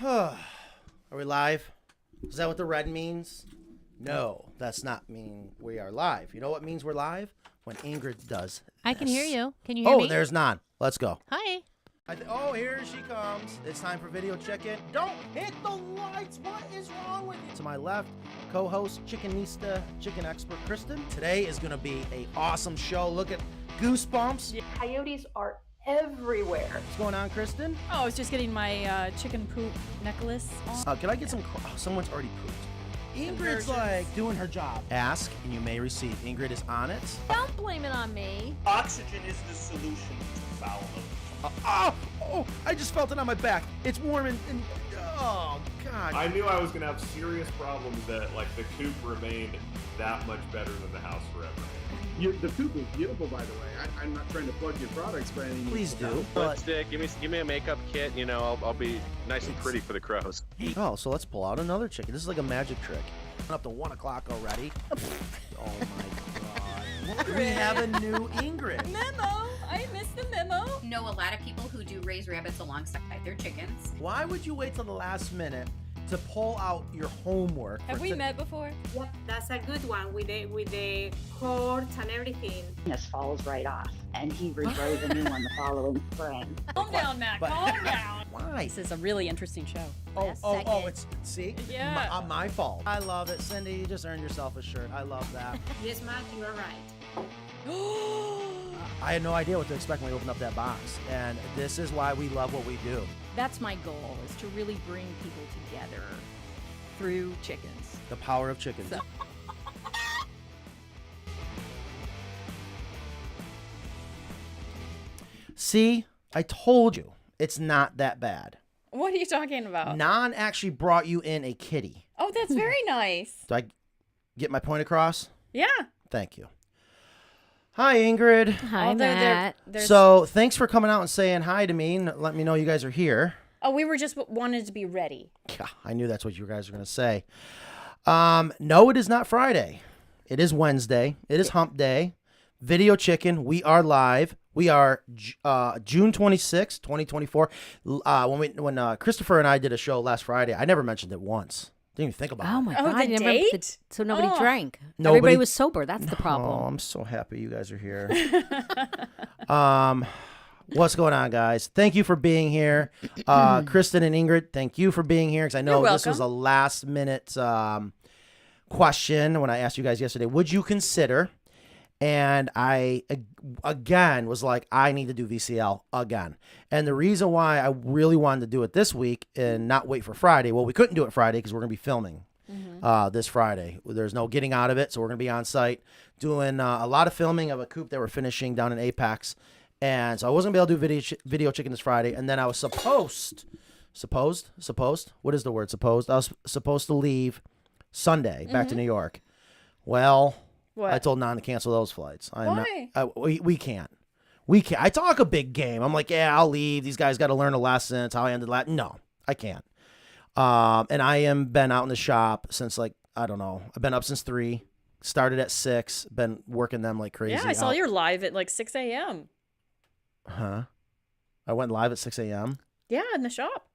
Are we live? Is that what the red means? No, that's not mean we are live. You know what means we're live? When Ingrid does I can hear this. you. Can you hear me? Oh, there's none. Let's go. Hi. Oh, here she comes. It's time for video check-in. Don't hit the lights. What is wrong with you? To my left, co-host, chickenista, chicken expert, Kristen. Today is going to be an awesome show. Look at Goosebumps. Coyotes are everywhere. What's going on, Kristen? Oh, I was just getting my chicken poop necklace on. Can I get some? Oh, someone's already pooped. Ingrid's like doing her job. Ask and you may receive. Ingrid is on it. Don't blame it on me. Oxygen is the solution to foul odors. Oh, I just felt it on my back. It's warm and oh, God. I knew I was going to have serious problems that, like, the Coop remained that much better than the house forever. The Coop is beautiful, by the way. I'm not trying to plug your products by any means. Please do. Lipstick, give me a makeup kit. You know, I'll be nice and pretty for the crows. Oh, so let's pull out another chicken. This is like a magic trick. Up to 1 o'clock already. Oh my God. We have a new Ingrid. Memo! I missed the memo. Know a lot of people who do raise rabbits alongside their chickens. Why would you wait till the last minute to pull out your homework? Have we met before? Yep, that's a good one with the cords and everything. This falls right off, and he regrows a new one the following spring. Calm down, Matt. Calm down. Why? This is a really interesting show. Oh, it's, see? Yeah. My fault. I love it. Cindy, you just earned yourself a shirt. I love that. Yes, Matt, you are right. I had no idea what to expect when we opened up that box. And this is why we love what we do. That's my goal, is to really bring people together through chickens. The power of chickens. So- See, I told you. It's not that bad. What are you talking about? Non actually brought you in a kitty. Oh, that's very nice. Do I get my point across? Yeah. Thank you. Hi, Ingrid. Hi, Oh, Matt. So thanks for coming out and saying hi to me and let me know you guys are here. Oh, we were just wanted to be ready. Yeah, I knew that's what you guys were going to say. No, it is not Friday. It is Wednesday. It is hump day. Video chicken. We are live. We are June 26th, 2024. When Christopher and I did a show last Friday, I never mentioned it once. Didn't even think about it. Oh my Oh, God! the you never- date? so nobody Oh. drank. Nobody- Everybody was sober. That's the Oh, problem. I'm so happy you guys are here. What's going on, guys? Thank you for being here. Kristen and Ingrid, thank you for being here because I know You're this was a last minute question when I asked you guys yesterday. Would you consider? And I, again, was like, I need to do VCL again. And the reason why I really wanted to do it this week and not wait for Friday, well, we couldn't do it Friday because we're going to be filming this Friday. There's no getting out of it, so we're going to be on site doing a lot of filming of a coop that we're finishing down in Apex. And so I wasn't going to be able to do video chicken this Friday. And then I was supposed, what is the word supposed? I was supposed to leave Sunday back to New York. Well... What? I told Non to cancel those flights. Why? We can't. We can't. I talk a big game. I'm like, yeah, I'll leave. These guys got to learn a lesson. It's how I ended that. No, I can't. And I am been out in the shop since I don't know. I've been up since 3. Started at 6. Been working them like crazy. Yeah, I saw out. you're live at like 6 a.m. Huh? I went live at 6 a.m. Yeah, in the shop.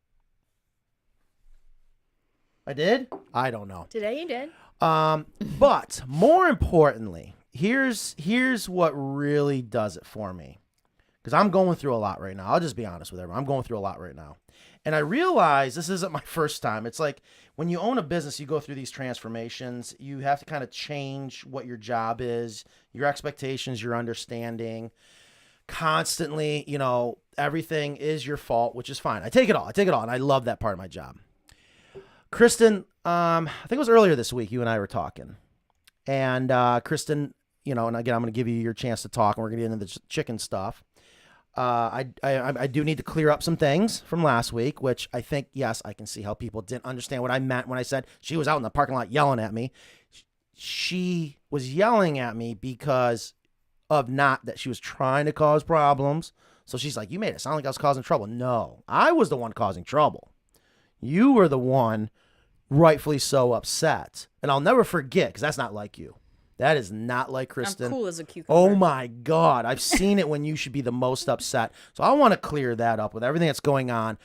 I did? I don't know. Today you did. But more importantly, here's what really does it for me. Because I'm going through a lot right now. I'll just be honest with everyone. I'm going through a lot right now. And I realize this isn't my first time. It's like when you own a business, you go through these transformations. You have to kind of change what your job is, your expectations, your understanding. Constantly, everything is your fault, which is fine. I take it all. And I love that part of my job. Kristen, I think it was earlier this week, you and I were talking. And Kristen, and again, I'm going to give you your chance to talk, and we're going to get into the chicken stuff. I do need to clear up some things from last week, which I think, yes, I can see how people didn't understand what I meant when I said she was out in the parking lot yelling at me. She was yelling at me because of not that she was trying to cause problems. So she's like, you made it sound like I was causing trouble. No, I was the one causing trouble. You were the one rightfully so upset. And I'll never forget, because that's not like you. That is not like Kristen. I'm cool as a cucumber. Oh my God. I've seen it when you should be the most upset. So I want to clear that up with everything that's going on.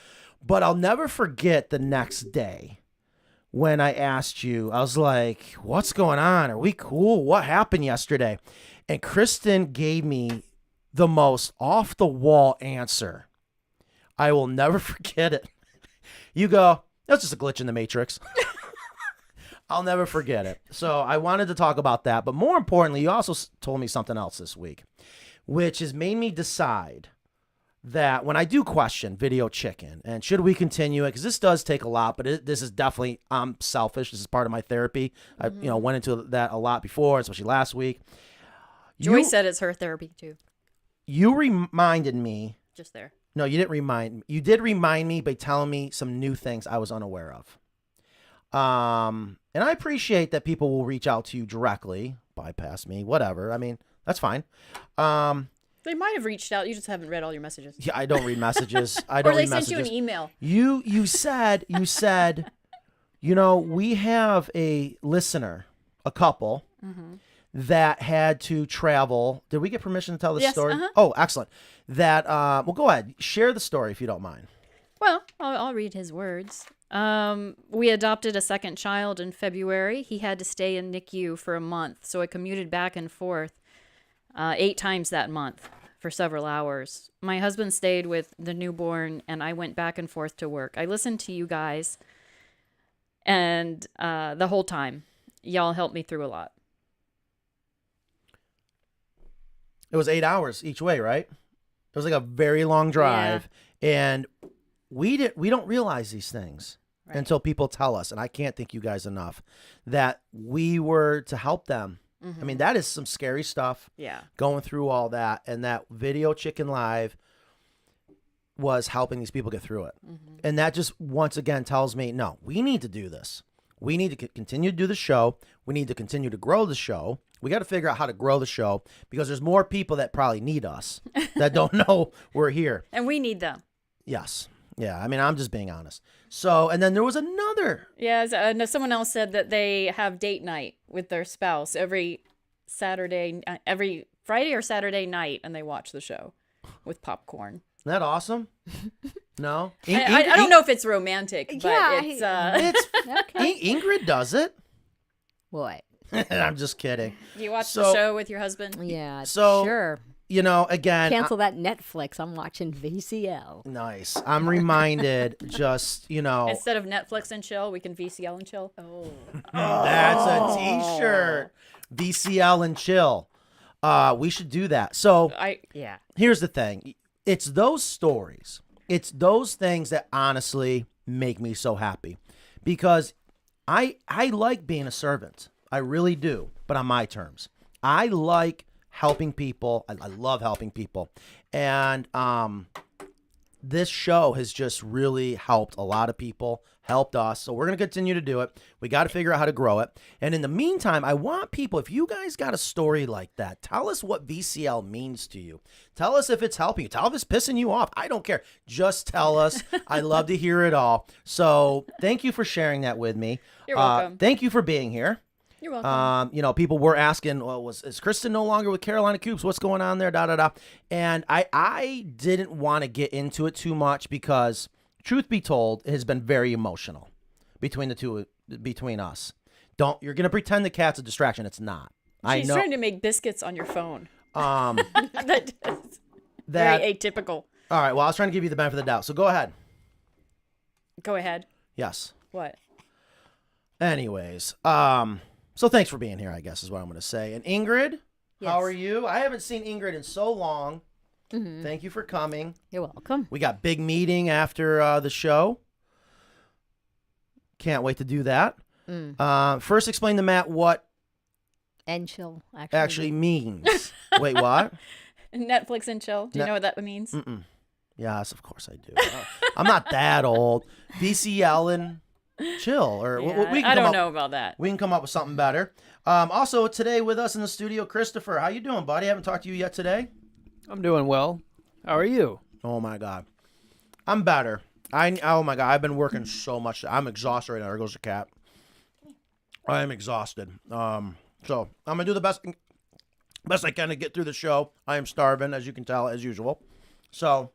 But I'll never forget the next day when I asked you, I was like, what's going on? Are we cool? What happened yesterday? And Kristen gave me the most off the wall answer. I will never forget it. You go, that's just a glitch in the Matrix. I'll never forget it. So I wanted to talk about that. But more importantly, you also told me something else this week, which has made me decide that when I do question Video Chicken and should we continue it, because this does take a lot, but this is definitely, I'm selfish. This is part of my therapy. I went into that a lot before, especially last week. Joy said it's her therapy too. You reminded me. Just there. No, you didn't remind me. You did remind me by telling me some new things I was unaware of. And I appreciate that people will reach out to you directly, bypass me, whatever. I mean, that's fine. They might have reached out. You just haven't read all your messages. Yeah, I don't read messages. I don't Or they read sent messages. you an email. You said, we have a listener, a couple, that had to travel. Did we get permission to tell this Yes, story? Oh, excellent. That, well, go ahead. Share the story if you don't mind. Well, I'll read his words. We adopted a second child in February. He had to stay in NICU for a month, so I commuted back and forth 8 times that month for several hours. My husband stayed with the newborn, and I went back and forth to work. I listened to you guys, and the whole time, y'all helped me through a lot. It was 8 hours each way, right? It was like a very long drive, and we don't realize these things until people tell us, and I can't thank you guys enough that we were to help them. I mean, that is some scary stuff. Yeah. Going through all that, and that Video Chicken Live was helping these people get through it. And that just once again tells me, no, we need to do this. We need to continue to do the show. We need to continue to grow the show. We got to figure out how to grow the show because there's more people that probably need us that don't know we're here. And we need them. Yes. Yeah. I mean, I'm just being honest. So, and then there was another. Yeah. No, someone else said that they have date night with their spouse every Friday or Saturday night, and they watch the show with popcorn. Isn't that awesome? No? I don't know if it's romantic, but Yeah, it's Okay. Ingrid does it. What? I'm just kidding. You watch the show with your husband? Yeah. So, sure. Again. Cancel that Netflix. I'm watching VCL. Nice. I'm reminded just, Instead of Netflix and chill, we can VCL and chill. Oh. That's a t-shirt. VCL and chill. We should do that. So here's the thing. It's those stories. It's those things that honestly make me so happy because I like being a servant. I really do, but on my terms. I like helping people. I love helping people. And this show has just really helped a lot of people, helped us. So we're going to continue to do it. We got to figure out how to grow it. And in the meantime, I want people, if you guys got a story like that, tell us what VCL means to you. Tell us if it's helping you. Tell us if it's pissing you off. I don't care. Just tell us. I love to hear it all. So thank you for sharing that with me. You're welcome. Thank you for being here. You're welcome. People were asking, well, is Kristen no longer with Carolina Coops? What's going on there? And I didn't want to get into it too much because, truth be told, it has been very emotional between us. You're gonna pretend the cat's a distraction. It's not. She's trying to make biscuits on your phone. That Very atypical. All right. Well, I was trying to give you the benefit of the doubt. So go ahead. Go ahead. Yes. What? Anyways, so thanks for being here, I guess is what I'm going to say. And Ingrid, how are you? I haven't seen Ingrid in so long. Thank you for coming. You're welcome. We got big meeting after the show. Can't wait to do that. First, explain to Matt what And chill, actually means. Wait, what? Netflix and chill. Do you know what that means? Yes, of course I do. I'm not that old. VCL and chill, or we can I don't know about that. We can come up with something better. Also today with us in the studio, Christopher. How you doing, buddy? I haven't talked to you yet today. I'm doing well. How are you? Oh my God, I'm better. Oh my God, I've been working so much. I'm exhausted right now. There goes the cat. I am exhausted. So I'm gonna do the best I can to get through the show. I am starving, as you can tell, as usual. So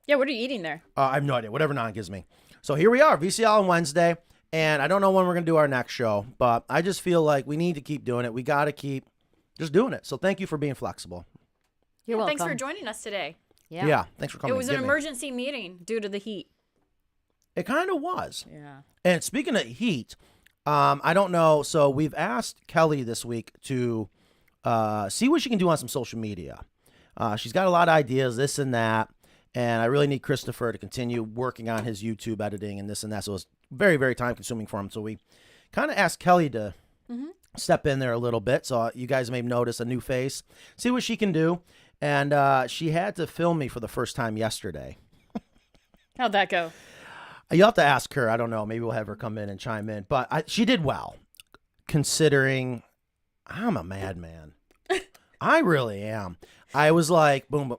Yeah, what are you eating there? I have no idea. Whatever Nan gives me. So here we are, VCL on Wednesday, and I don't know when we're gonna do our next show, but I just feel like we need to keep doing it. We got to keep just doing it. So thank you for being flexible. You're welcome. Thanks for joining us today. Yeah. Thanks for coming. It was an emergency meeting due to the heat. It kind of was. Yeah. And speaking of heat, I don't know. So we've asked Kelly this week to see what she can do on some social media. She's got a lot of ideas, this and that. And I really need Christopher to continue working on his YouTube editing and this and that. So it's very, very time consuming for him. So we kind of asked Kelly to step in there a little bit. So you guys may notice a new face, see what she can do. And she had to film me for the first time yesterday. How'd that go? You'll have to ask her. I don't know. Maybe we'll have her come in and chime in. But she did well, considering I'm a madman. I really am. I was like, boom,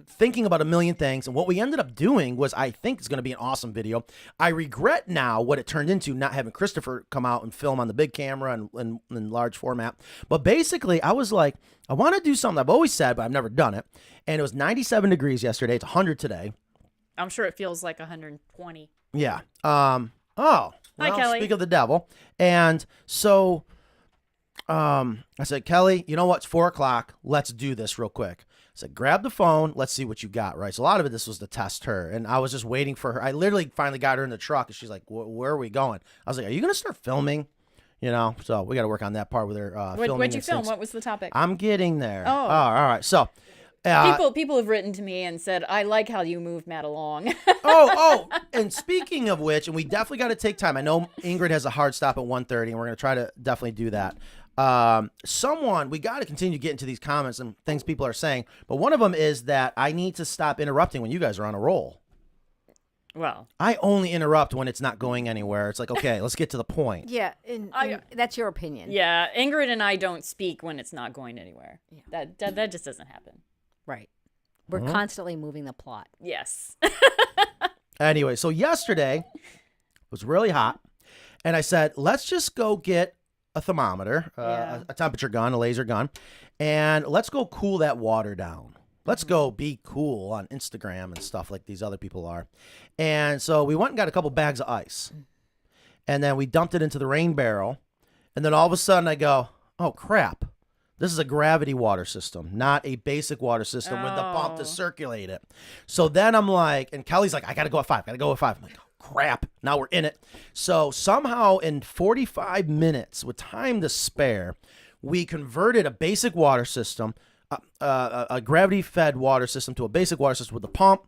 thinking about a million things. And what we ended up doing was, I think it's going to be an awesome video. I regret now what it turned into, not having Christopher come out and film on the big camera and large format. But basically, I was like, I want to do something I've always said, but I've never done it. And it was 97 degrees yesterday. It's 100 today. I'm sure it feels like 120. Yeah. Hi, Kelly. Speak of the devil. And so I said, Kelly, you know what? It's 4 o'clock. Let's do this real quick. I said, grab the phone. Let's see what you got, right? So a lot of this was to test her. And I was just waiting for her. I literally finally got her in the truck. And she's like, where are we going? I was like, are you going to start filming? So we got to work on that part with her filming. What'd you film? What was the topic? I'm getting there. Oh, all right. So people have written to me and said, I like how you move Matt along. And speaking of which, and we definitely got to take time. I know Ingrid has a hard stop at 1:30, and we're going to try to definitely do that. We got to continue getting to these comments and things people are saying, but one of them is that I need to stop interrupting when you guys are on a roll. Well, I only interrupt when it's not going anywhere. It's like, okay, let's get to the point. Yeah, and that's your opinion. Yeah, Ingrid and I don't speak when it's not going anywhere. Yeah. That just doesn't happen. Right. We're constantly moving the plot. Yes. Anyway, so yesterday it was really hot, and I said, let's just go get a thermometer, a temperature gun, a laser gun, and let's go cool that water down. Let's go be cool on Instagram and stuff like these other people are. And so we went and got a couple bags of ice, and then we dumped it into the rain barrel, and then all of a sudden I go, oh, crap. This is a gravity water system, not a basic water system with the pump to circulate it. So then I'm like, and Kelly's like, I got to go at 5. I'm like, oh, crap. Now we're in it. So somehow in 45 minutes with time to spare, we converted a basic water system, a gravity-fed water system to a basic water system with the pump,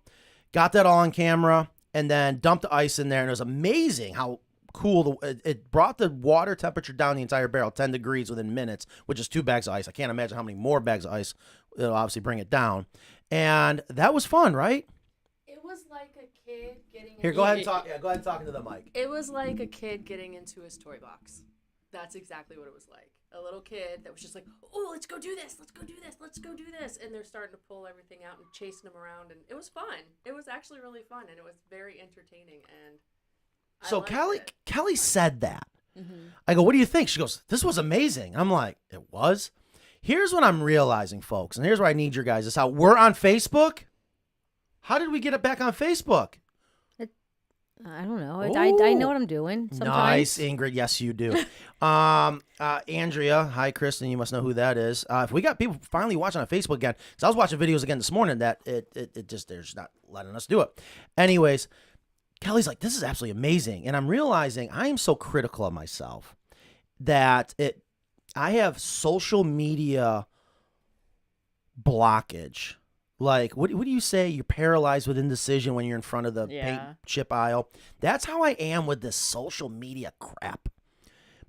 got that all on camera, and then dumped the ice in there. And it was amazing how cool it brought the water temperature down the entire barrel 10 degrees within minutes, which is 2 bags of ice. I can't imagine how many more bags of ice it'll obviously bring it down. And that was fun, right? It was like a kid getting go ahead and talk. Yeah, go ahead and talk into the mic. It was like a kid getting into his toy box. That's exactly what it was like. A little kid that was just like, oh, let's go do this, let's go do this, let's go do this. And they're starting to pull everything out and chasing them around. And it was fun. It was actually really fun. And it was very entertaining. And so Kelly said that. I go, what do you think? She goes, this was amazing. I'm like, it was? Here's what I'm realizing, folks, and here's where I need your guys' help. We're on Facebook? How did we get it back on Facebook? I don't know. I know what I'm doing sometimes. Nice, Ingrid. Yes, you do. Andrea. Hi, Kristen. You must know who that is. If we got people finally watching on Facebook again, because I was watching videos again this morning that it just, they're just not letting us do it. Anyways, Kelly's like, this is absolutely amazing. And I'm realizing I am so critical of myself that I have social media blockage. Like, what do you say? You're paralyzed with indecision when you're in front of the paint chip aisle. That's how I am with this social media crap.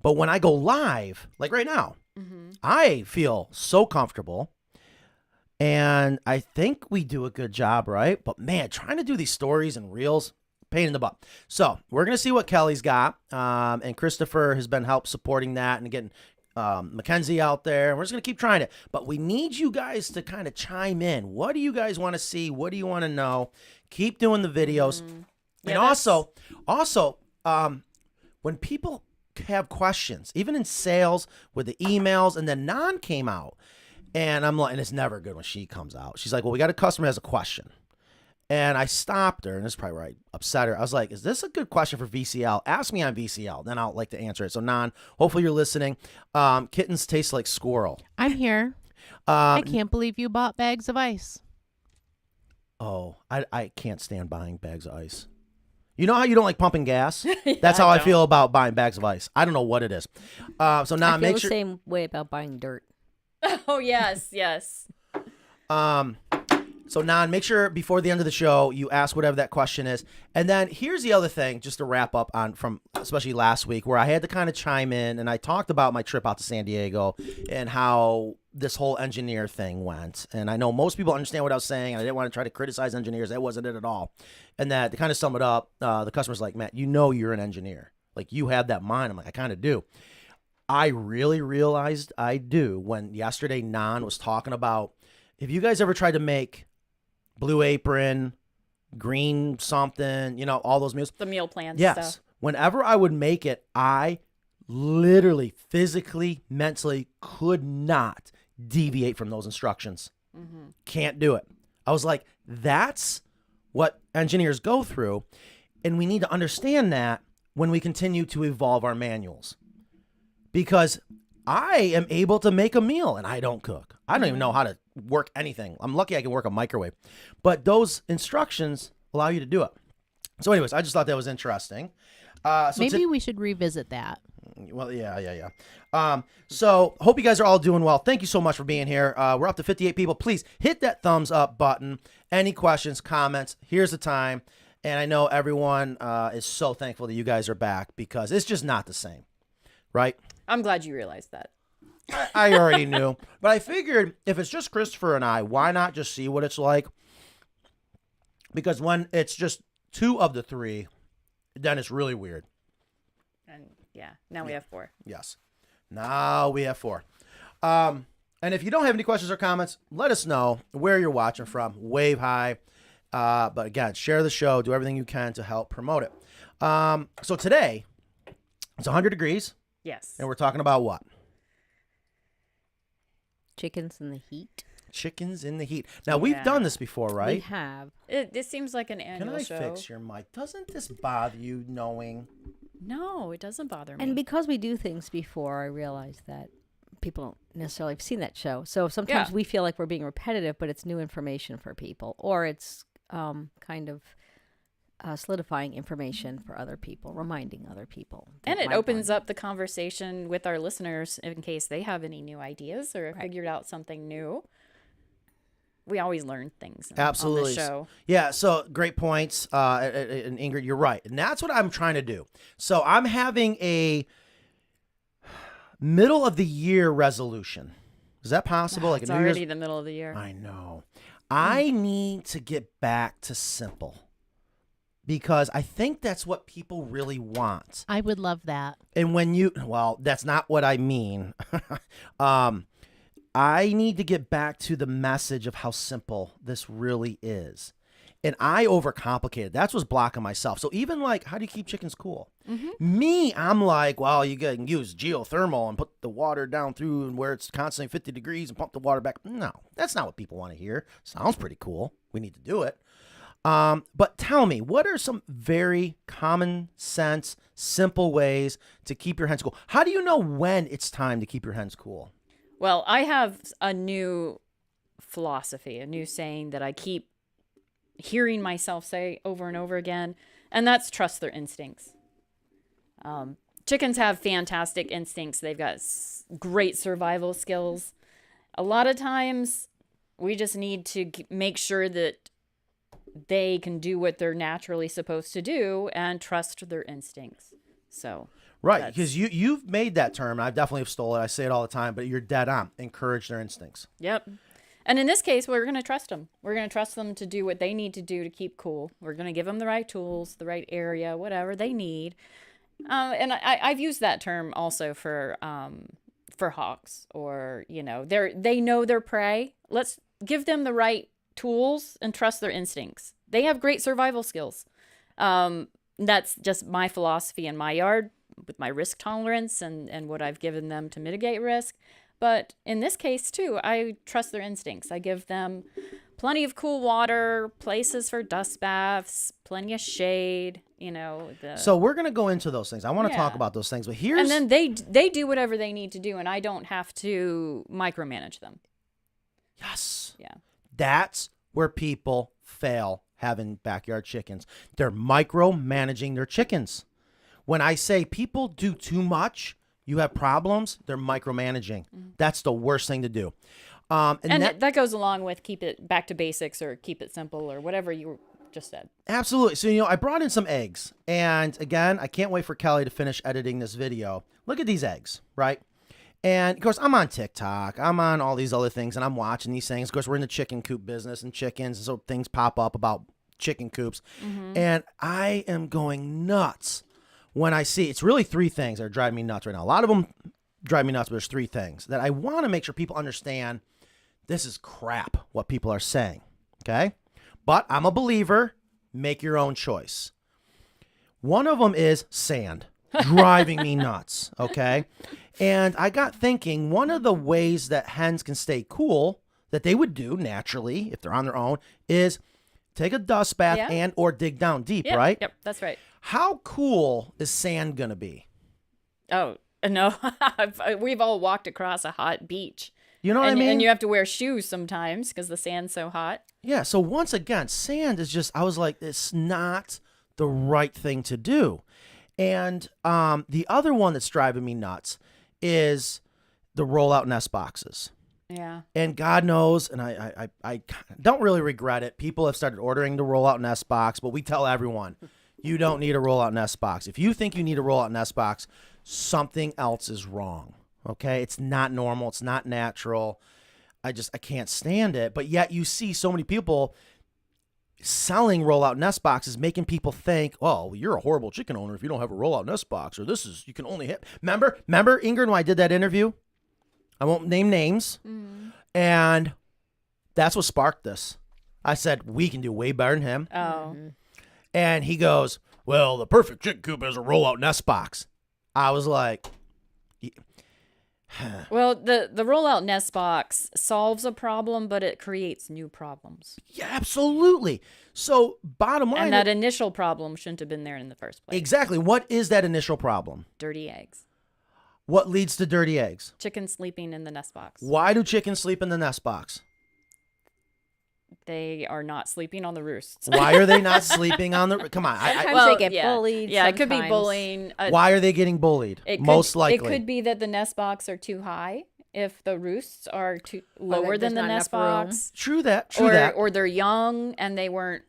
But when I go live, like right now, I feel so comfortable. And I think we do a good job, right? But man, trying to do these stories and reels, pain in the butt. So we're going to see what Kelly's got. And Christopher has been help supporting that and getting Mackenzie out there. We're just going to keep trying it. But we need you guys to kind of chime in. What do you guys want to see? What do you want to know? Keep doing the videos. And also, when people have questions, even in sales with the emails. And then Nan came out, and I'm like, and it's never good when she comes out. She's like, well, we got a customer has a question. And I stopped her, and this is probably where I upset her. I was like, is this a good question for VCL? Ask me on VCL, then I'll like to answer it. So, Nan, hopefully you're listening. Kittens taste like squirrel. I'm here. I can't believe you bought bags of ice. Oh, I can't stand buying bags of ice. You know how you don't like pumping gas? Yeah, That's how I don't. feel about buying bags of ice. I don't know what it is. So now I feel make the sure. same way about buying dirt. Oh, yes, yes. So Nan, make sure before the end of the show you ask whatever that question is. And then here's the other thing, just to wrap up on from especially last week, where I had to kind of chime in and I talked about my trip out to San Diego and how this whole engineer thing went. And I know most people understand what I was saying, and I didn't want to try to criticize engineers. That wasn't it at all. And that to kind of sum it up, the customer's like, Matt, you know you're an engineer. Like, you have that mind. I'm like, I kind of do. I really realized I do when yesterday Nan was talking about, if you guys ever tried to make Blue Apron, green something, you know, all those meals. The meal plans. Yes. Stuff. Whenever I would make it, I literally, physically, mentally could not deviate from those instructions. Mm-hmm. Can't do it. I was like, that's what engineers go through. And we need to understand that when we continue to evolve our manuals. Because I am able to make a meal and I don't cook. I don't even know how to work anything. I'm lucky I can work a microwave. But those instructions allow you to do it. So anyways, I just thought that was interesting. Maybe we should revisit that. Well, yeah. So hope you guys are all doing well. Thank you so much for being here. We're up to 58 people. Please hit that thumbs up button. Any questions, comments, here's the time. And I know everyone is so thankful that you guys are back because it's just not the same, right? I'm glad you realized that. I already knew, but I figured if it's just Christopher and I, why not just see what it's like? Because when it's just two of the three, then it's really weird. And yeah, now we have 4. Yes. Now we have 4. And if you don't have any questions or comments, let us know where you're watching from. Wave high. But again, share the show. Do everything you can to help promote it. So today, it's 100 degrees. Yes. And we're talking about what? Chickens in the heat. Chickens in the heat. Now, we've done this before, right? We have. This seems like an annual show. Can I fix your mic? Doesn't this bother you knowing? No, it doesn't bother me. And because we do things before, I realize that people don't necessarily have seen that show. So sometimes we feel like we're being repetitive, but it's new information for people. Or it's kind of solidifying information for other people, reminding other people. And it opens up the conversation with our listeners in case they have any new ideas or figured out something new. We always learn things Absolutely. on the show. Yeah, so great points. And Ingrid, you're right. And that's what I'm trying to do. So I'm having a middle of the year resolution. Is that possible? It's already the middle of the year. I know. I need to get back to simple. Because I think that's what people really want. I would love that. And when well, that's not what I mean. I need to get back to the message of how simple this really is. And I overcomplicated. That's what's blocking myself. So even like, how do you keep chickens cool? Mm-hmm. Me, I'm like, well, you can use geothermal and put the water down through and where it's constantly 50 degrees and pump the water back. No, that's not what people want to hear. Sounds pretty cool. We need to do it. But tell me, what are some very common sense, simple ways to keep your hens cool? How do you know when it's time to keep your hens cool? Well, I have a new philosophy, a new saying that I keep hearing myself say over and over again, and that's trust their instincts. Chickens have fantastic instincts. They've got great survival skills. A lot of times, we just need to make sure that they can do what they're naturally supposed to do and trust their instincts. So right, because you've made that term, and I definitely have stolen it. I say it all the time, but you're dead on. Encourage their instincts. Yep. And in this case, we're going to trust them. We're going to trust them to do what they need to do to keep cool. We're going to give them the right tools, the right area, whatever they need. And I've used that term also for hawks, or they know their prey. Let's give them the right tools and trust their instincts. They have great survival skills. That's just my philosophy in my yard. with my risk tolerance and what I've given them to mitigate risk. But in this case, too, I trust their instincts. I give them plenty of cool water, places for dust baths, plenty of shade, So we're going to go into those things. I want to talk about those things, but here's... And then they do whatever they need to do, and I don't have to micromanage them. Yes. Yeah. That's where people fail having backyard chickens. They're micromanaging their chickens. When I say people do too much, you have problems, they're micromanaging. That's the worst thing to do. And that goes along with keep it back to basics or keep it simple or whatever you just said. Absolutely. So, I brought in some eggs. And again, I can't wait for Kelly to finish editing this video. Look at these eggs, right? And, of course, I'm on TikTok. I'm on all these other things, and I'm watching these things. Of course, we're in the chicken coop business and chickens, and so things pop up about chicken coops. And I am going nuts when I see, it's really three things that are driving me nuts right now. A lot of them drive me nuts, but there's three things that I want to make sure people understand this is crap, what people are saying, okay? But I'm a believer. Make your own choice. One of them is sand. Driving me nuts, okay? And I got thinking, one of the ways that hens can stay cool, that they would do naturally if they're on their own, is take a dust bath and or dig down deep, right? Yep, that's right. How cool is sand going to be? Oh, no. We've all walked across a hot beach. You know what I mean? And you have to wear shoes sometimes because the sand's so hot. Yeah, so once again, sand is just, I was like, it's not the right thing to do. And the other one that's driving me nuts is the rollout nest boxes. Yeah. And God knows, and I don't really regret it. People have started ordering the rollout nest box, but we tell everyone, you don't need a rollout nest box. If you think you need a rollout nest box, something else is wrong. Okay? It's not normal. It's not natural. I can't stand it. But yet you see so many people selling rollout nest boxes, making people think, oh, you're a horrible chicken owner if you don't have a rollout nest box, or you can only hit. Remember Ingrid, when I did that interview? I won't name names. And that's what sparked this. I said, we can do way better than him. Oh. And he goes, well, the perfect chicken coop is a rollout nest box. I was like, well, the rollout nest box solves a problem, but it creates new problems. Yeah, absolutely. So bottom line. And that initial problem shouldn't have been there in the first place. Exactly. What is that initial problem? Dirty eggs. What leads to dirty eggs? Chickens sleeping in the nest box. Why do chickens sleep in the nest box? They are not sleeping on the roosts. Why are they not sleeping on the... Come on. Sometimes they get bullied. Yeah, it could be bullying. Why are they getting bullied? Most likely. It could be that the nest box are too high if the roosts are too lower than the nest box. True that. Or they're young and they weren't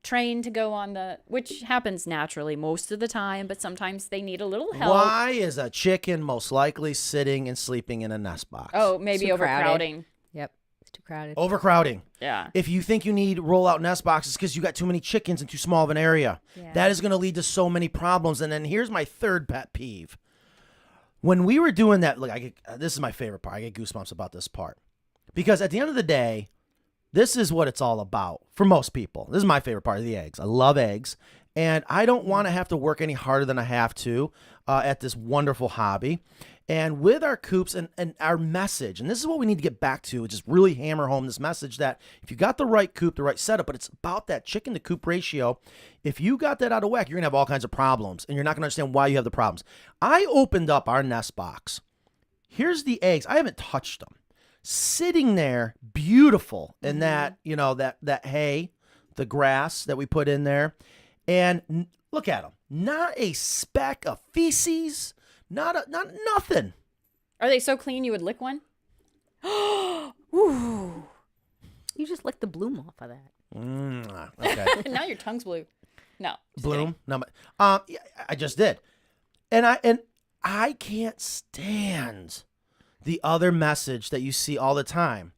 trained to go on which happens naturally most of the time, but sometimes they need a little help. Why is a chicken most likely sitting and sleeping in a nest box? Oh, maybe overcrowding. Yep. It's too crowded. Overcrowding. Yeah. If you think you need rollout nest boxes because you got too many chickens in too small of an area, that is going to lead to so many problems. And then here's my third pet peeve. When we were doing that, look, this is my favorite part. I get goosebumps about this part. Because at the end of the day, this is what it's all about for most people. This is my favorite part of the eggs. I love eggs. And I don't want to have to work any harder than I have to at this wonderful hobby. And with our coops and our message, and this is what we need to get back to, just really hammer home this message that if you got the right coop, the right setup, but it's about that chicken to coop ratio. If you got that out of whack, you're going to have all kinds of problems, and you're not going to understand why you have the problems. I opened up our nest box. Here's the eggs. I haven't touched them. Sitting there, beautiful in that, that hay, the grass that we put in there. And look at them. Not a speck of feces. Not nothing. Are they so clean you would lick one? Ooh. You just licked the bloom off of that. Okay. Now your tongue's blue. No. Bloom? No. Yeah, I just did. And I can't stand the other message that you see all the time.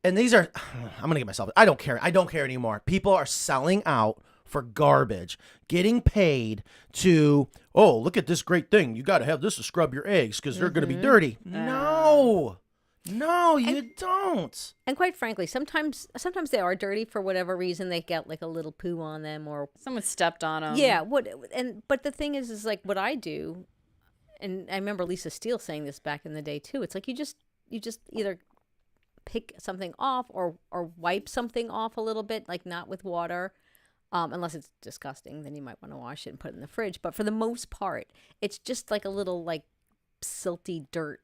And these are, I'm going to get myself, I don't care anymore. People are selling out for garbage, getting paid to, oh, look at this great thing. You got to have this to scrub your eggs because they're going to be dirty. No, No, you don't. And quite frankly, sometimes they are dirty for whatever reason. They get like a little poo on them, or someone stepped on them. Yeah. But the thing is like what I do, and I remember Lisa Steele saying this back in the day too. It's like you just either pick something off or wipe something off a little bit, like not with water. Unless it's disgusting, then you might want to wash it and put it in the fridge. But for the most part, it's just like a little like silty dirt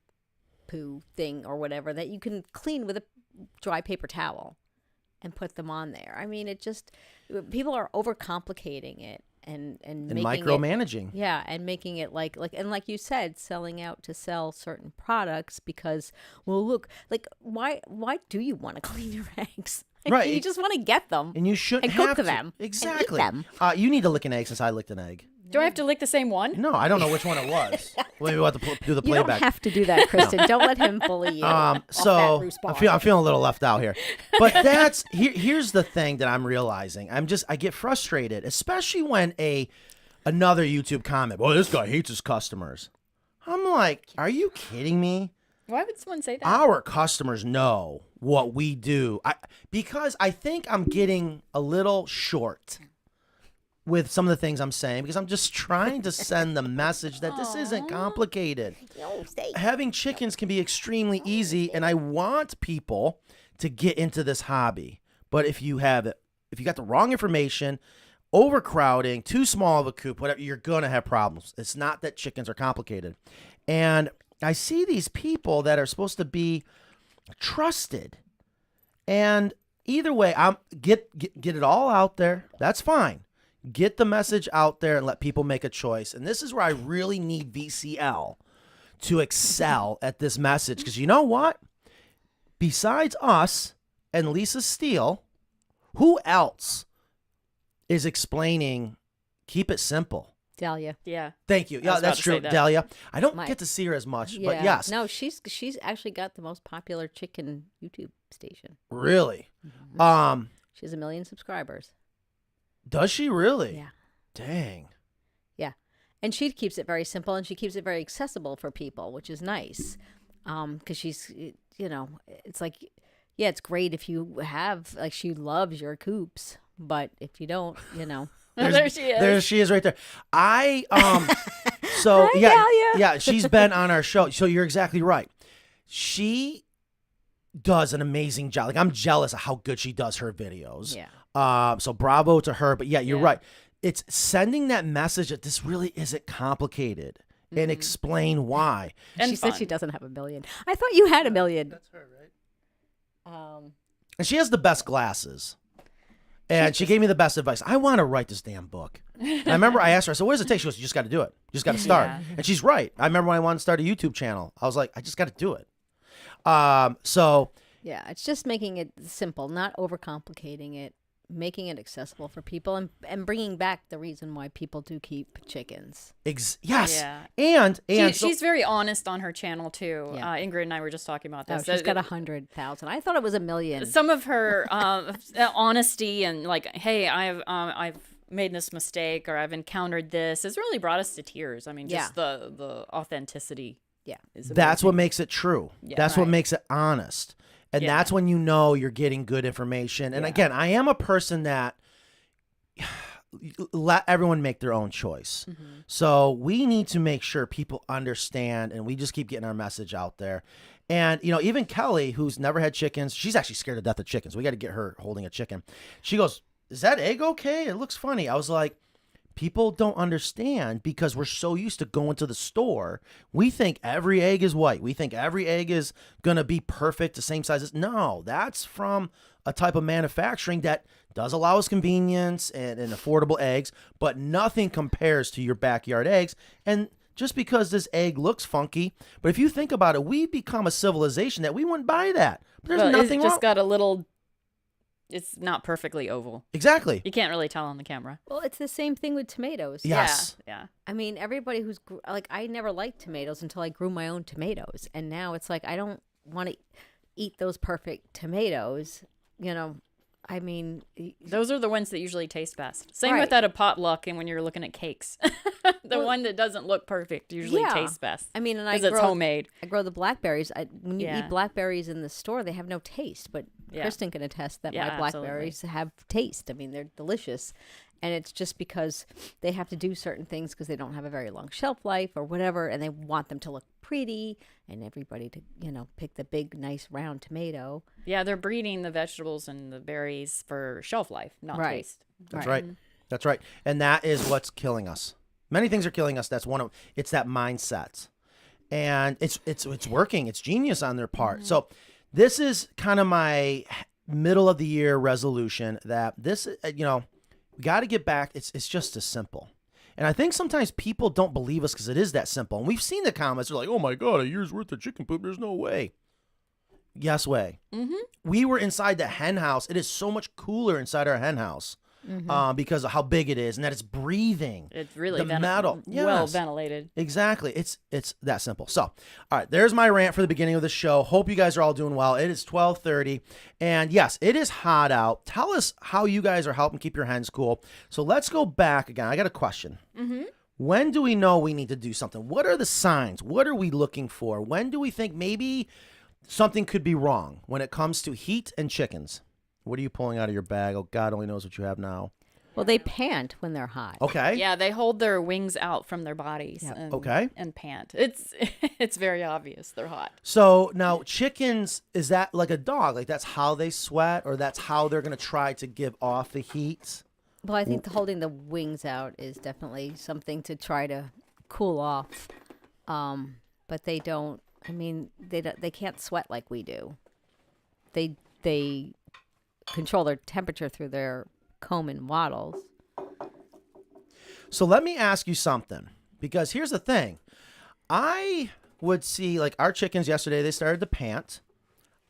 poo thing or whatever that you can clean with a dry paper towel and put them on there. I mean, people are overcomplicating it and making micromanaging. And making it like you said, selling out to sell certain products because, well, look, like why do you want to clean your eggs? Right. You just want to get them. And you shouldn't and have cook to. them. Exactly. And eat them. You need to lick an egg since I licked an egg. Do I have to lick the same one? No, I don't know which one it was. Maybe we'll have to do the You playback. don't have to do that, Kristen. Don't let him bully you. So I'm feeling a little left out here. But here's the thing that I'm realizing. I get frustrated, especially when another YouTube comment, well, this guy hates his customers. I'm like, are you kidding me? Why would someone say that? Our customers know what we do. Because I think I'm getting a little short with some of the things I'm saying, because I'm just trying to send the message that this isn't complicated. Having chickens can be extremely easy, and I want people to get into this hobby. But if you got the wrong information, overcrowding, too small of a coop, whatever, you're going to have problems. It's not that chickens are complicated. And I see these people that are supposed to be trusted. And either way, get it all out there. That's fine. Get the message out there and let people make a choice. And this is where I really need VCL to excel at this message. Because you know what? Besides us and Lisa Steele, who else is explaining keep it simple? Dahlia. Yeah. Thank you. Yeah, that's true. Dahlia. I don't get to see her as much, but yes. No, she's actually got the most popular chicken YouTube station. Really? Mm-hmm. She has 1 million subscribers. Does she really? Yeah. Dang. Yeah. And she keeps it very simple, and she keeps it very accessible for people, which is nice. Because she's, it's like, yeah, it's great if you have, like, she loves your coops, but if you don't, There she is. There she is right there. So Hi, yeah, Dahlia. yeah, she's been on our show. So you're exactly right. She does an amazing job. Like, I'm jealous of how good she does her videos. Yeah. So bravo to her. But yeah, you're right. It's sending that message that this really isn't complicated and explain why. And she said she doesn't have 1 million. I thought you had 1 million. That's her, right? And she has the best glasses. And she gave me the best advice. I want to write this damn book. And I remember I asked her, so what does it take? She goes, you just got to do it. You just got to start. Yeah. And she's right. I remember when I wanted to start a YouTube channel, I was like, I just got to do it. So yeah, it's just making it simple, not overcomplicating it, making it accessible for people, and bringing back the reason why people do keep chickens. Yes. Yeah. And she's very honest on her channel too. Yeah. Ingrid and I were just talking about this. Oh, she's got 100,000. I thought it was 1 million. Some of her honesty and like, hey, I've made this mistake or I've encountered this has really brought us to tears. I mean, just the authenticity. Yeah. That's what makes it true. Yeah, that's what makes it honest. And that's when you know you're getting good information. And again, I am a person that let everyone make their own choice. Mm-hmm. So we need to make sure people understand, and we just keep getting our message out there. And, even Kelly, who's never had chickens, she's actually scared to death of chickens. We got to get her holding a chicken. She goes, is that egg okay? It looks funny. I was like, people don't understand because we're so used to going to the store. We think every egg is white. We think every egg is going to be perfect, the same size. No, that's from a type of manufacturing that does allow us convenience and affordable eggs, but nothing compares to your backyard eggs. And just because this egg looks funky, but if you think about it, we've become a civilization that we wouldn't buy that. But there's nothing it's wrong. just got a little... It's not perfectly oval. Exactly. You can't really tell on the camera. Well, it's the same thing with tomatoes. Yes. Yeah. I mean, everybody who's I never liked tomatoes until I grew my own tomatoes, and now it's like I don't want to eat those perfect tomatoes. I mean, those are the ones that usually taste best. Same Right. with at a potluck and when you're looking at cakes. The one that doesn't look perfect usually tastes best. I mean, and because it's homemade. I grow the blackberries. When you Yeah. eat blackberries in the store, they have no taste. But Yeah. Kristen can attest that Yeah, my blackberries have taste. I mean, they're delicious. And it's just because they have to do certain things because they don't have a very long shelf life or whatever, and they want them to look pretty and everybody to, pick the big, nice, round tomato. Yeah, they're breeding the vegetables and the berries for shelf life, not Right. taste. That's right. That's right. And that is what's killing us. Many things are killing us. That's one of it's that mindset. And it's working. It's genius on their part. So this is kind of my middle of the year resolution that this, we got to get back. It's just as simple. And I think sometimes people don't believe us because it is that simple. And we've seen the comments. They're like, oh my God, a year's worth of chicken poop. There's no way. Yes way. We were inside the hen house. It is so much cooler inside our hen house because of how big it is and that it's breathing. It's really the metal. well Yes. ventilated. Exactly. It's that simple. So, all right, there's my rant for the beginning of the show. Hope you guys are all doing well. It is 12:30, and yes, it is hot out. Tell us how you guys are helping keep your hens cool. So let's go back again. I got a question. When do we know we need to do something? What are the signs? What are we looking for? When do we think maybe something could be wrong when it comes to heat and chickens? What are you pulling out of your bag? Oh, God only knows what you have now. Well, they pant when they're hot. Okay. Yeah, they hold their wings out from their bodies and pant. It's very obvious they're hot. So now chickens, is that like a dog? Like that's how they sweat or that's how they're going to try to give off the heat? Well, I think holding the wings out is definitely something to try to cool off. But they don't. I mean, they can't sweat like we do. They control their temperature through their comb and wattles. So let me ask you something, because here's the thing. I would see like our chickens yesterday, they started to pant.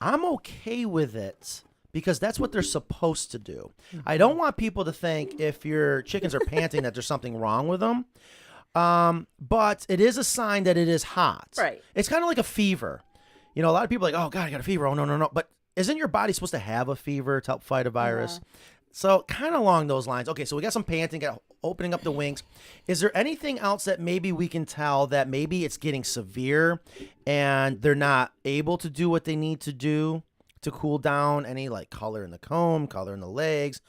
I'm okay with it because that's what they're supposed to do. I don't want people to think if your chickens are panting that there's something wrong with them. But it is a sign that it is hot. Right. It's kind of like a fever. A lot of people are like, oh God, I got a fever. Oh, no. But isn't your body supposed to have a fever to help fight a virus? So kind of along those lines. Okay, so we got some panting, got opening up the wings. Is there anything else that maybe we can tell that maybe it's getting severe and they're not able to do what they need to do to cool down? Any like color in the comb, color in the legs?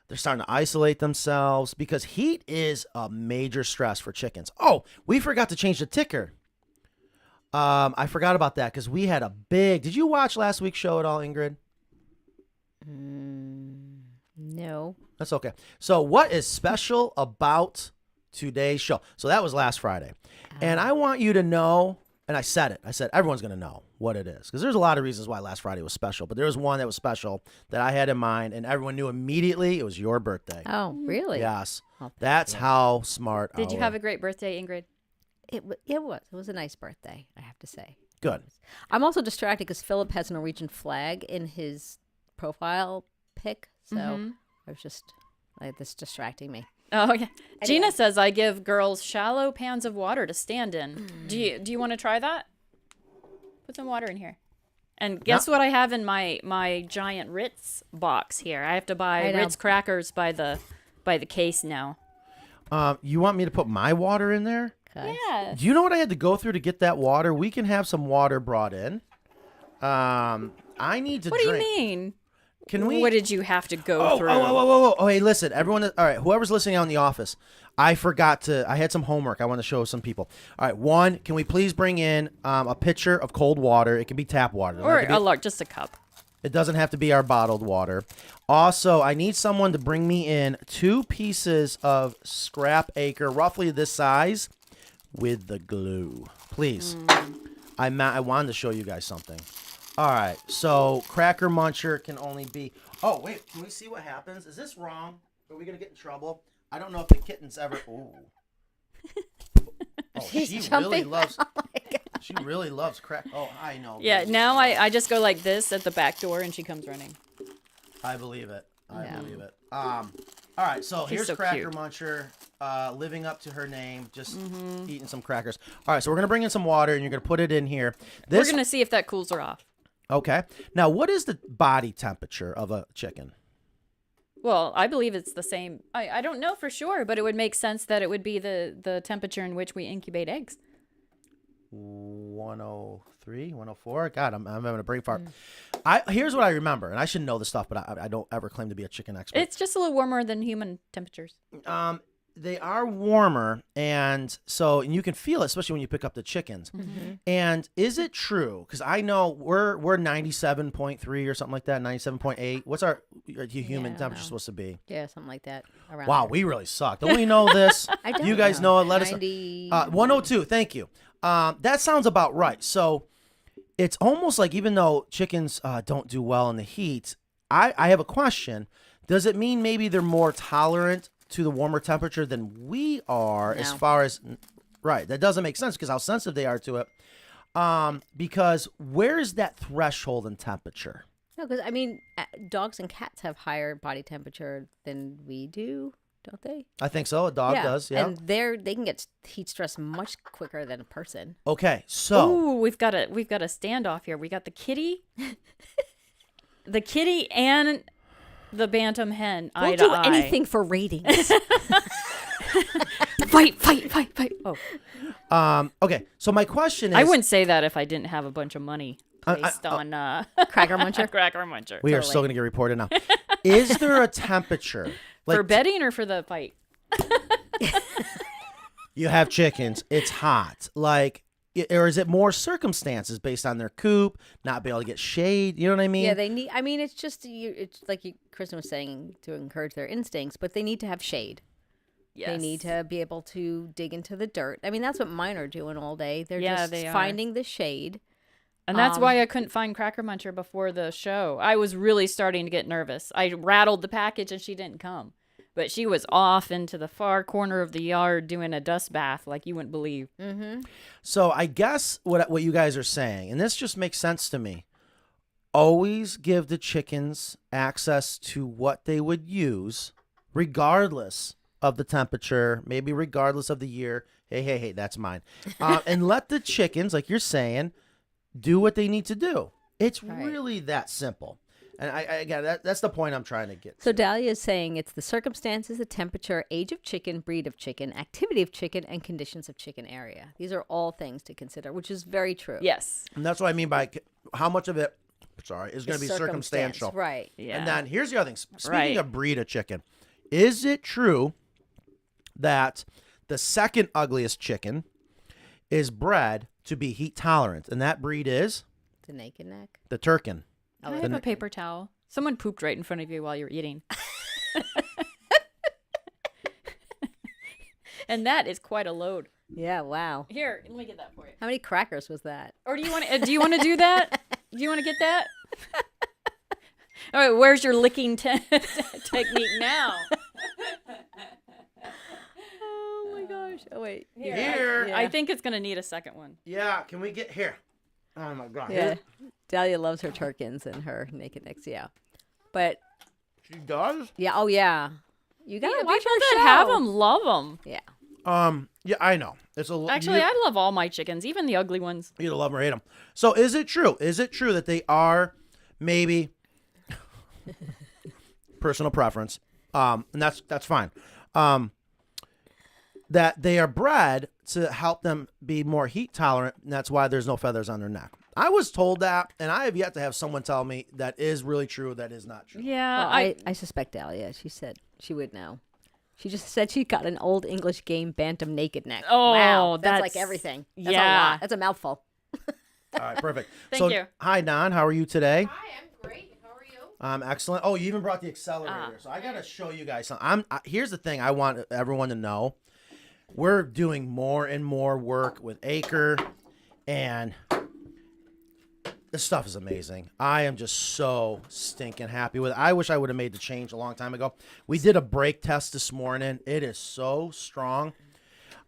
They're starting to isolate themselves because heat is a major stress for chickens. Oh, we forgot to change the ticker. I forgot about that because we had a big... Did you watch last week's show at all, Ingrid? No. That's okay. So what is special about today's show? So that was last Friday. And I want you to know, and I said it. I said everyone's going to know what it is because there's a lot of reasons why last Friday was special. But there was one that was special that I had in mind, and everyone knew immediately it was your birthday. Oh, really? Yes. That's how smart Did you have a great birthday, Ingrid? It was a nice birthday, I have to say. Good. I'm also distracted because Philip has a Norwegian flag in his profile pic, so I was just this distracting me. Oh, yeah. Anyway. Gina says I give girls shallow pans of water to stand in. Do you want to try that? Put some water in here. And guess what I have in my giant Ritz box here? I have to buy Ritz crackers by the case now. You want me to put my water in there? Yeah. Do you know what I had to go through to get that water? We can have some water brought in. I need to drink. What do you mean? Can we? What did you have to go through? Oh, hey, listen, everyone. All right, whoever's listening out in the office, I forgot to. I had some homework I want to show some people. All right, one, can we please bring in a pitcher of cold water? It can be tap water. Or just a cup. It doesn't have to be our bottled water. Also, I need someone to bring me in 2 pieces of scrap acre, roughly this size, with the glue. Please. I wanted to show you guys something. All right, so CrackerMuncher can only be... Oh, wait, can we see what happens? Is this wrong? Are we going to get in trouble? I don't know if the kitten's ever... Ooh. Oh, she really loves... She really loves crack. Oh, I know. Yeah, now I just go like this at the back door and she comes running. I believe it. I believe it. All right, so here's so CrackerMuncher living up to her name, just eating some crackers. All right, so we're going to bring in some water, and you're going to put it in here. We're going to see if that cools her off. Okay. Now, what is the body temperature of a chicken? Well, I believe it's the same. I don't know for sure, but it would make sense that it would be the temperature in which we incubate eggs. 103, 104. God, I'm having a brain fart. Here's what I remember, and I should know this stuff, but I don't ever claim to be a chicken expert. It's just a little warmer than human temperatures. They are warmer, and you can feel it, especially when you pick up the chickens. And is it true? Because I know we're 97.3 or something like that, 97.8. What's our human temperature supposed to be? Yeah, something like that. Around Wow, there. we really suck. Don't we know this? I don't You guys know it. Let us 90... know. 102. Thank you. That sounds about right. So it's almost like even though chickens don't do well in the heat, I have a question. Does it mean maybe they're more tolerant to the warmer temperature than we are as far as right? That doesn't make sense because how sensitive they are to it. Because where's that threshold in temperature? No, because I mean, dogs and cats have higher body temperature than we do, don't they? I think so. A dog does. Yeah. And they can get heat stress much quicker than a person. Okay, so we've got a standoff here. We got the kitty, the kitty, and the bantam hen. We'll do anything for ratings. Fight. Oh. Okay. So my question is, I wouldn't say that if I didn't have a bunch of money placed on CrackerMuncher. CrackerMuncher. We are still going to get reported now. Is there a temperature for betting or for the fight? You have chickens. It's hot. Or is it more circumstances based on their coop, not be able to get shade? You know what I mean? Yeah, they need. I mean, it's just it's like Kristen was saying, to encourage their instincts, but they need to have shade. Yes. They need to be able to dig into the dirt. I mean, that's what mine are doing all day. They're just they finding the shade. And that's why I couldn't find CrackerMuncher before the show. I was really starting to get nervous. I rattled the package and she didn't come. But she was off into the far corner of the yard doing a dust bath like you wouldn't believe. Mm-hmm. So I guess what you guys are saying, and this just makes sense to me, always give the chickens access to what they would use regardless of the temperature, maybe regardless of the year. Hey, that's mine. And let the chickens, like you're saying, do what they need to do. It's really that simple. And again, that's the point I'm trying to get. So Dahlia is saying it's the circumstances, the temperature, age of chicken, breed of chicken, activity of chicken, and conditions of chicken area. These are all things to consider, which is very true. Yes. And that's what I mean by how much of it, is going to be circumstantial. Right. Yeah. And then here's the other thing. Speaking of breed of chicken, is it true that the second ugliest chicken is bred to be heat tolerant? And that breed is? The naked neck. The Turkin. Can I have a paper towel? Someone pooped right in front of you while you were eating. And that is quite a load. Yeah, wow. Here, let me get that for you. How many crackers was that? Or do you want to do that? Do you want to get that? All right, where's your licking technique now? Oh my gosh. Oh wait. Here. I think it's going to need a second one. Yeah, can we get here? Oh my God. Yeah. Dahlia loves her Turkins and her naked necks, yeah. But she does? Yeah, oh yeah. You gotta watch people her that show. have them love them. Yeah. Yeah, I know. It's Actually, I love all my chickens, even the ugly ones. You either love them or hate them. So is it true? Is it true that they are maybe personal preference? And that's fine. That they are bred to help them be more heat tolerant, and that's why there's no feathers on their neck. I was told that, and I have yet to have someone tell me that is really true, that is not true. Yeah, well, I suspect Dahlia. She said she would know. She just said she got an old English game bantam naked neck. Oh, wow, that's like everything. That's a lot. That's a mouthful. All right, perfect. Thank you. Hi, Don. How are you today? Hi, I'm great. How are you? Excellent. Oh, you even brought the accelerator. So I got to show you guys something. Here's the thing I want everyone to know. We're doing more and more work with Acre, and this stuff is amazing. I am just so stinking happy with it. I wish I would have made the change a long time ago. We did a brake test this morning. It is so strong.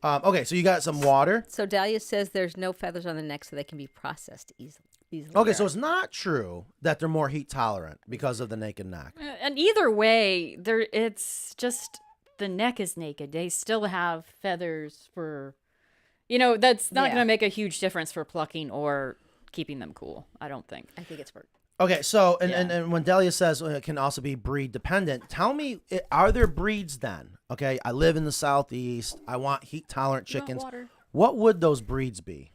Okay, so you got some water. So Dahlia says there's no feathers on the neck, so they can be processed easily. Okay, so it's not true that they're more heat tolerant because of the naked neck. And either way, it's just the neck is naked. They still have feathers for, that's not going to make a huge difference for plucking or keeping them cool. I don't think. I think it's for. Okay, so and when Delia says it can also be breed dependent, tell me, are there breeds then? Okay, I live in the Southeast. I want heat tolerant chickens. What would those breeds be?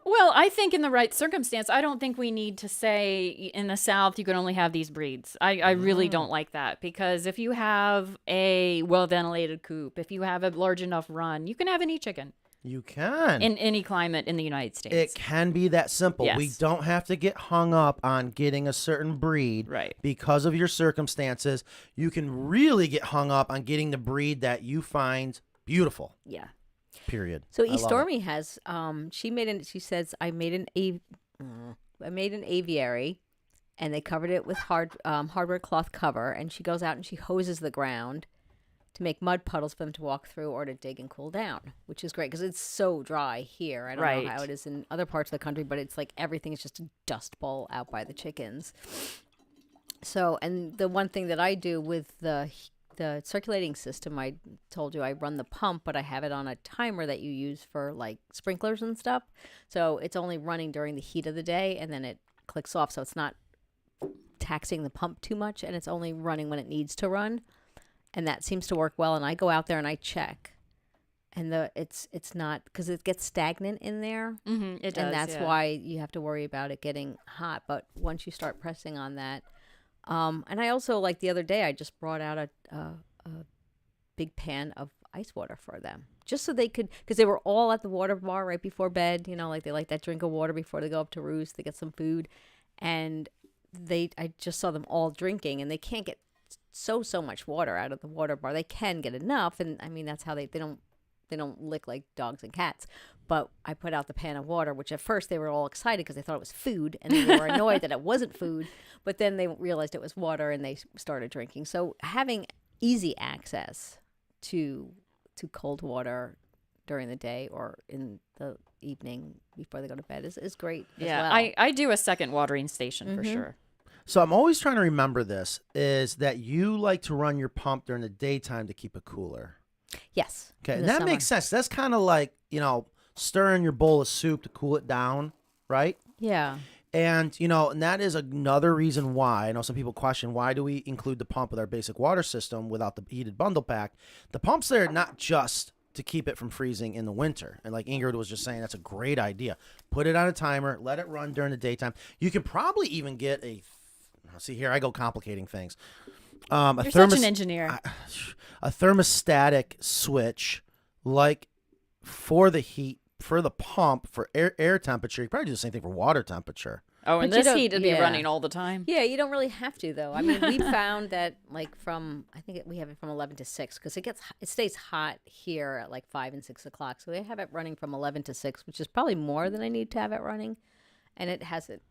Well, I think in the right circumstance, I don't think we need to say in the South you can only have these breeds. I really don't like that, because if you have a well-ventilated coop, if you have a large enough run, you can have any chicken. You can. In any climate in the United States. It can be that simple. Yes. We don't have to get hung up on getting a certain breed because of your circumstances. You can really get hung up on getting the breed that you find beautiful. Yeah. Period. So Stormy has she says I made an aviary, and they covered it with hardware cloth cover, and she goes out and she hoses the ground to make mud puddles for them to walk through or to dig and cool down, which is great because it's so dry here. I don't know how it is in other parts of the country, but it's like everything is just a dust bowl out by the chickens. So, and the one thing that I do with the circulating system, I told you I run the pump, but I have it on a timer that you use for like sprinklers and stuff. So it's only running during the heat of the day, and then it clicks off. So it's not taxing the pump too much, and it's only running when it needs to run. And that seems to work well. And I go out there and I check, and it's not, because it gets stagnant in there. Mm-hmm, it does, and that's why you have to worry about it getting hot. But once you start pressing on that, and I also, like the other day, I just brought out a big pan of ice water for them, just so they could, because they were all at the water bar right before bed. You know, like they like that drink of water before they go up to roost. They get some food, and I just saw them all drinking, and they can't get so much water out of the water bar. They can get enough, and I mean that's how they don't lick like dogs and cats. But I put out the pan of water, which at first they were all excited because they thought it was food, and then they were annoyed that it wasn't food. But then they realized it was water, and they started drinking. So having easy access to cold water during the day or in the evening before they go to bed is great. Yeah, as well. I do a second watering station for sure. So I'm always trying to remember this, is that you like to run your pump during the daytime to keep it cooler. Yes. Okay, and that makes sense. That's kind of like, stirring your bowl of soup to cool it down, right? Yeah. And, and that is another reason why, I know some people question, why do we include the pump with our basic water system without the heated bundle pack? The pump's there not just to keep it from freezing in the winter. And like Ingrid was just saying, that's a great idea. Put it on a timer, let it run during the daytime. You can probably even get see here, I go complicating things. You're such an engineer. A thermostatic switch, like for the heat, for the pump, for air temperature. You probably do the same thing for water temperature. Oh, and this heat would be running all the time. Yeah, you don't really have to, though. I mean, we found that I think we have it from 11 to 6 because it stays hot here at like 5 and 6 o'clock. So they have it running from 11 to 6, which is probably more than I need to have it running. And it hasn't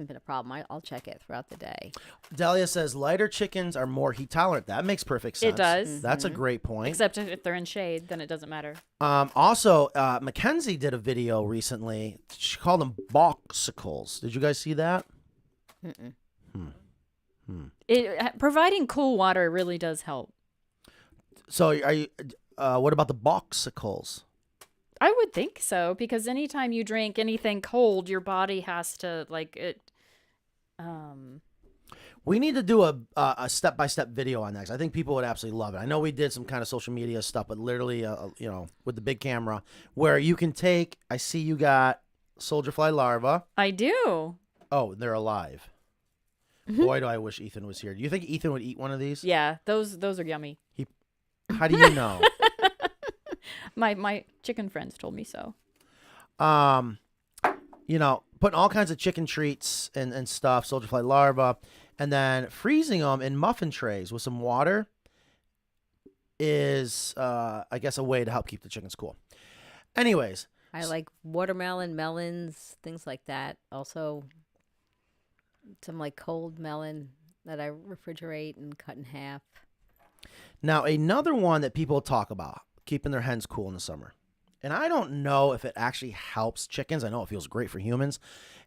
been a problem. I'll check it throughout the day. Delia says lighter chickens are more heat tolerant. That makes perfect sense. It does. That's a great point. Except if they're in shade, then it doesn't matter. Also, Mackenzie did a video recently. She called them boxicles. Did you guys see that? Providing cool water really does help. So are you? What about the boxicles? I would think so, because anytime you drink anything cold, your body has to We need to do a step-by-step video on that, 'cause I think people would absolutely love it. I know we did some kind of social media stuff, but literally, with the big camera, where you can take. I see you got soldier fly larvae. I do. Oh, they're alive. Boy, do I wish Ethan was here. Do you think Ethan would eat one of these? Yeah, those are yummy. How do you know? My chicken friends told me so. Putting all kinds of chicken treats and stuff, soldier fly larvae, and then freezing them in muffin trays with some water is, I guess, a way to help keep the chickens cool. Anyways. I like watermelon, melons, things like that. Also, some like cold melon that I refrigerate and cut in half. Now, another one that people talk about, keeping their hens cool in the summer. And I don't know if it actually helps chickens. I know it feels great for humans.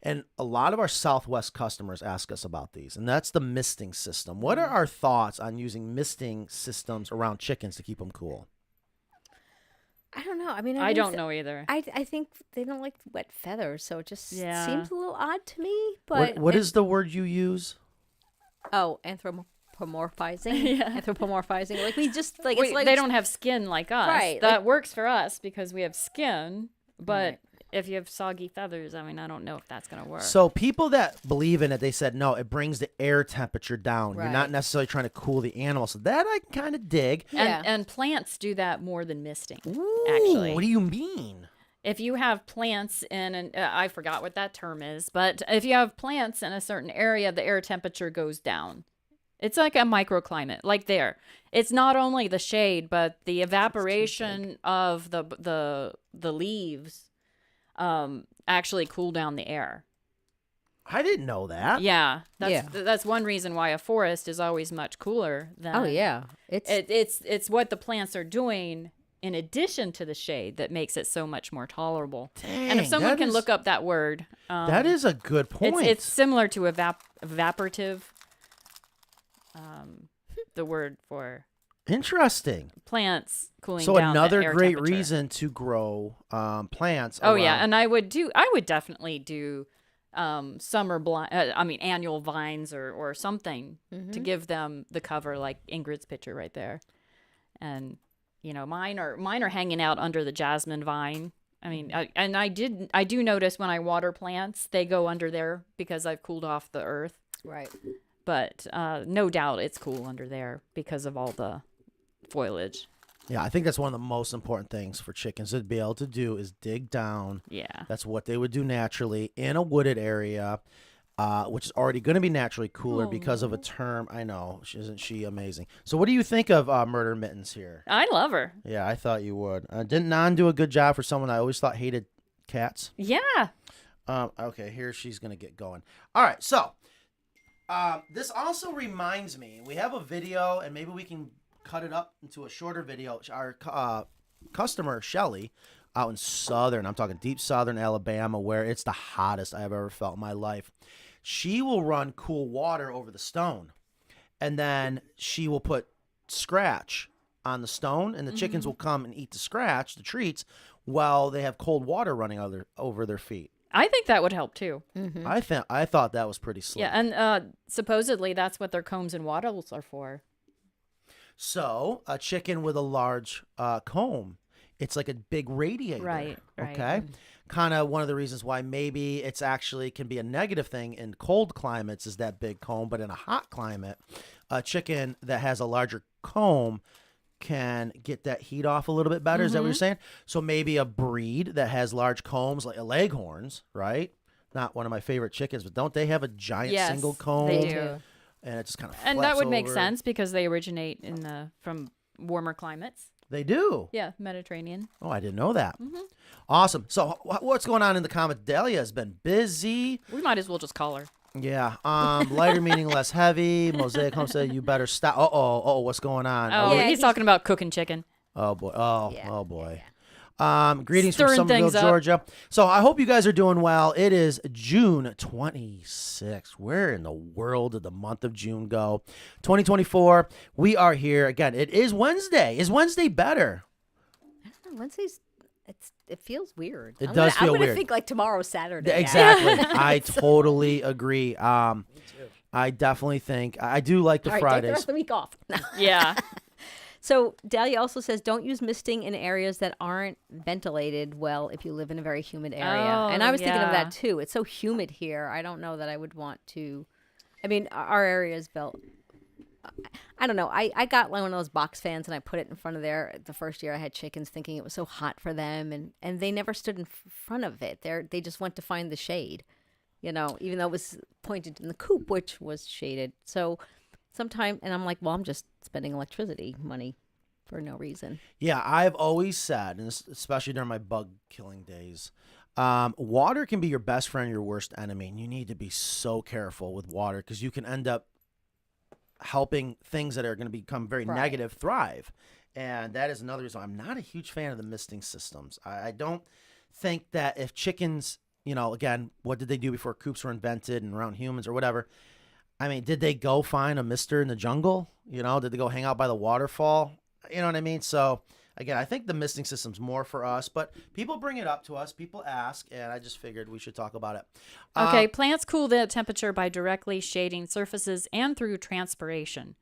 And a lot of our Southwest customers ask us about these, and that's the misting system. What are our thoughts on using misting systems around chickens to keep them cool? I don't know. I mean, I don't know either. I think they don't like wet feathers, so it just Yeah. seems a little odd to me. But What is the word you use? Oh, anthropomorphizing. Yeah. Anthropomorphizing. Like we just like Wait, it's like they don't have skin like us. Right, That like- works for us because we have skin, but Right. if you have soggy feathers, I mean, I don't know if that's gonna work. So people that believe in it, they said no, it brings the air temperature down. You're not Right. necessarily trying to cool the animal. So that I kind of dig. Yeah. And plants do that more than misting. Ooh, actually, what do you mean? if you have plants in an I forgot what that term is, but if you have plants in a certain area, the air temperature goes down. It's like a microclimate, like there. It's not only the shade, but the evaporation of the leaves actually cool down the air. I didn't know that. Yeah, Yeah. that's one reason why a forest is always much cooler than. Oh yeah, It's what the plants are doing in addition to the shade that makes it so much more tolerable. And if Dang, someone that can is- look up that word, that is a good point. It's similar to evaporative. The word for Interesting. plants cooling So down the another air great temperature. reason to grow plants. Oh yeah, around- and I would definitely do annual vines or something to give them the cover, like Ingrid's picture right there. And mine are hanging out under the jasmine vine. I mean, I do notice when I water plants, they go under there because I've cooled off the earth. right. But no doubt it's cool under there because of all the foliage. Yeah, I think that's one of the most important things for chickens to be able to do is dig down. Yeah. That's what they would do naturally in a wooded area, which is already going to be naturally cooler because of a term. I know. Isn't she amazing? So what do you think of Murder Mittens here? I love her. Yeah, I thought you would. Didn't Nan do a good job for someone I always thought hated cats? Yeah. Okay, here she's going to get going. All right, so this also reminds me, we have a video, and maybe we can cut it up into a shorter video. Our customer, Shelly, out in I'm talking deep southern Alabama, where it's the hottest I've ever felt in my life. She will run cool water over the stone, and then she will put scratch on the stone, and the chickens will come and eat the scratch, the treats, while they have cold water running over their feet. I think that would help too. I thought that was pretty slick. Yeah, and supposedly that's what their combs and wattles are for. So a chicken with a large comb, it's like a big radiator. Right. Okay. Kind of one of the reasons why maybe it's actually can be a negative thing in cold climates is that big comb, but in a hot climate, a chicken that has a larger comb can get that heat off a little bit better. Is that what you're saying? So maybe a breed that has large combs, like a Leghorns, right? Not one of my favorite chickens, but don't they have a giant single comb? They do. And it just kind of And that would make over. sense because they originate from warmer climates. They do. Yeah, Mediterranean. Oh, I didn't know that. Awesome. So what's going on in the comments? Dahlia has been busy. We might as well just call her. Yeah. Lighter meaning less heavy. Mosaic Home said you better stop. What's going on? Oh, he's talking about cooking chicken. Oh boy. Oh boy. Greetings Stirring from things Somerville, up. Georgia. So I hope you guys are doing well. It is June 26th. Where in the world did the month of June go? 2024. We are here again. It is Wednesday. Is Wednesday better? I don't know. Wednesdays, it feels weird. It does feel I'm gonna weird. think like tomorrow's Saturday. Exactly. I totally agree. I definitely think I do like the All right, take the Fridays. rest of the week off. Yeah. So Dahlia also says don't use misting in areas that aren't ventilated well if you live in a very humid area. Oh, And I was thinking of yeah. that too. It's so humid here. I don't know that I would want to. I mean, our area is built. I don't know. I got one of those box fans and I put it in front of there. The first year I had chickens, thinking it was so hot for them, and they never stood in front of it. They just went to find the shade, even though it was pointed in the coop, which was shaded. So sometime, and I'm like, well, I'm just spending electricity money for no reason. Yeah, I've always said, and especially during my bug killing days, water can be your best friend, your worst enemy, and you need to be so careful with water because you can end up helping things that are going to become very negative thrive. And that is another reason I'm not a huge fan of the misting systems. I don't think that if chickens, again, what did they do before coops were invented and around humans or whatever? I mean, did they go find a mister in the jungle? Did they go hang out by the waterfall? You know what I mean? So Again, I think the misting system's more for us, but people bring it up to us. People ask, and I just figured we should talk about it. Okay, plants cool the temperature by directly shading surfaces and through transpiration.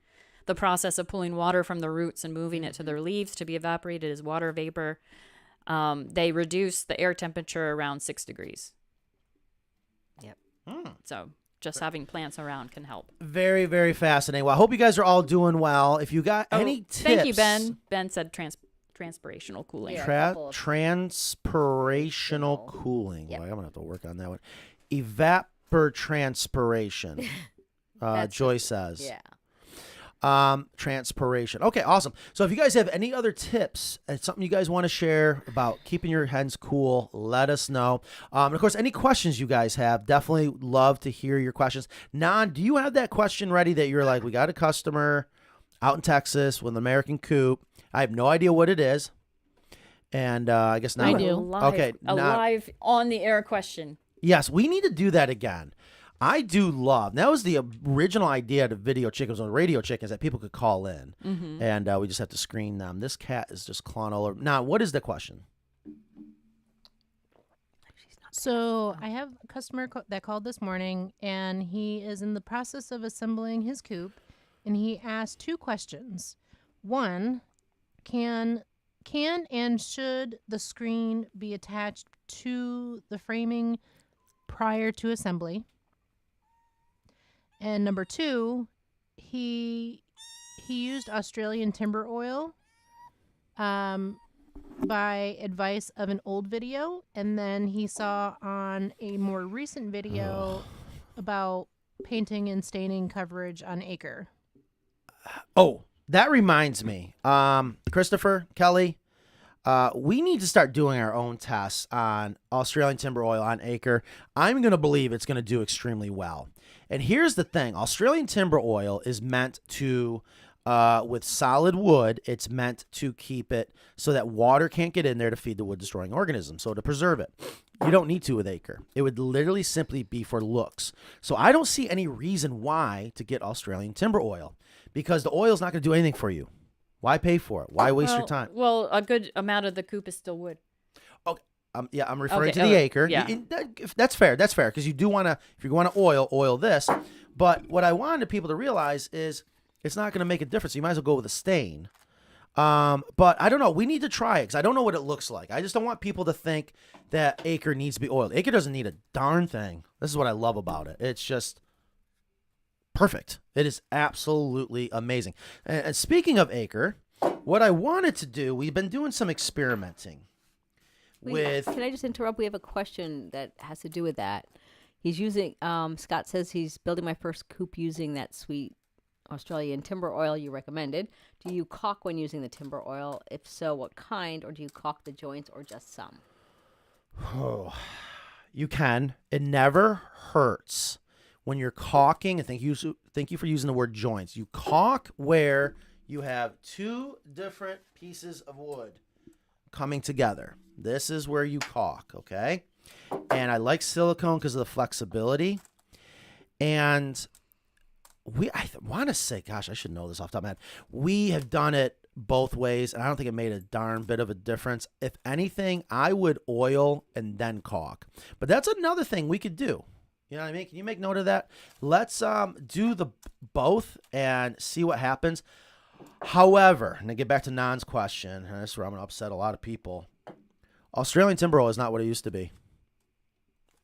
The process of pulling water from the roots and moving it to their leaves to be evaporated as water vapor. They reduce the air temperature around 6 degrees. Yep. So just having plants around can help. Very, very fascinating. Well, I hope you guys are all doing well. If you got any tips. Thank you, Ben. Ben said transpirational cooling. Transpirational cooling. Yep. Boy, I'm going to have to work on that one. Evapotranspiration, Joy says. Yeah. Transpiration. Okay, awesome. So if you guys have any other tips and something you guys want to share about keeping your hens cool, let us know. And of course, any questions you guys have, definitely love to hear your questions. Nan, do you have that question ready that you're like, we got a customer out in Texas with an American Coop. I have no idea what it is. And I guess now I do. Okay. A live on the air question. Yes, we need to do that again. I do love. That was the original idea to video chickens on radio chickens that people could call in, and we just have to screen them. This cat is just clawing all over. Now, what is the question? So I have a customer that called this morning, and he is in the process of assembling his coop, and he asked 2 questions. One, can and should the screen be attached to the framing prior to assembly? And number 2, he used Australian timber oil by advice of an old video, and then he saw on a more recent video about painting and staining coverage on acre. Oh, that reminds me. Christopher, Kelly, we need to start doing our own tests on Australian timber oil on acre. I'm going to believe it's going to do extremely well. And here's the thing. Australian timber oil is meant to, with solid wood, it's meant to keep it so that water can't get in there to feed the wood-destroying organism, so to preserve it. You don't need to with acre. It would literally simply be for looks. So I don't see any reason why to get Australian timber oil, because the oil is not going to do anything for you. Why pay for it? Why waste your time? Well, a good amount of the coop is still wood. Okay. Yeah, I'm referring to the acre. Yeah. That's fair. That's fair, because you do want to, if you want to oil this. But what I wanted people to realize is it's not going to make a difference. You might as well go with a stain. But I don't know. We need to try it because I don't know what it looks like. I just don't want people to think that acre needs to be oiled. Acre doesn't need a darn thing. This is what I love about it. It's just perfect. It is absolutely amazing. And speaking of acre, what I wanted to do, we've been doing some experimenting. Can I just interrupt? We have a question that has to do with that. He's using, Scott says he's building my first coop using that sweet Australian timber oil you recommended. Do you caulk when using the timber oil? If so, what kind? Or do you caulk the joints or just some? Oh, you can. It never hurts when you're caulking. And thank you for using the word joints. You caulk where you have 2 different pieces of wood coming together. This is where you caulk, okay? And I like silicone because of the flexibility. And I want to say, gosh, I should know this off the top of my head. We have done it both ways, and I don't think it made a darn bit of a difference. If anything, I would oil and then caulk. But that's another thing we could do. You know what I mean? Can you make note of that? Let's do the both and see what happens. However, and to get back to Nan's question, and this is where I'm going to upset a lot of people. Australian timber oil is not what it used to be.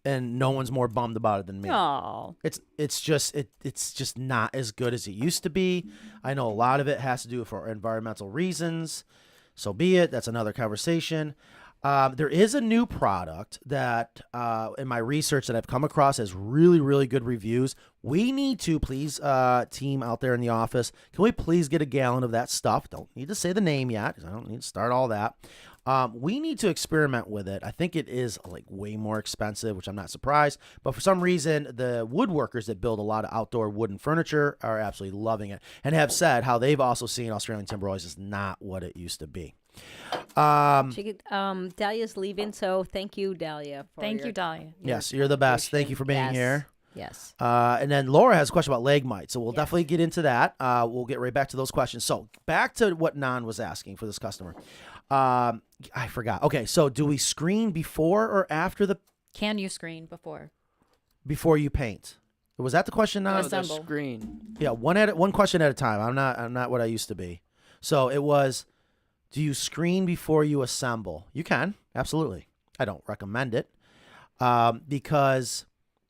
And no one's more bummed about it than me. Oh. It's just not as good as it used to be. I know a lot of it has to do for environmental reasons. So be it. That's another conversation. There is a new product that in my research that I've come across has really, really good reviews. We need to, please, team out there in the office, can we please get a gallon of that stuff? Don't need to say the name yet because I don't need to start all that. We need to experiment with it. I think it is like way more expensive, which I'm not surprised. But for some reason, the woodworkers that build a lot of outdoor wooden furniture are absolutely loving it and have said how they've also seen Australian timber oils is not what it used to be. Dahlia's leaving, so thank you, Dahlia. Thank you, Dahlia. Yes, you're the best. Thank you for being here. Yes. And then Laura has a question about leg mites, so we'll definitely get into that. We'll get right back to those questions. So back to what Nan was asking for this customer. I forgot. Okay, so do we screen before or after the? Can you screen Before you paint? Was that the question, Nan? Assemble. Screen. Yeah, one question at a time. I'm not what I used to be. So it was, do you screen before you assemble? You can, absolutely. I don't recommend it because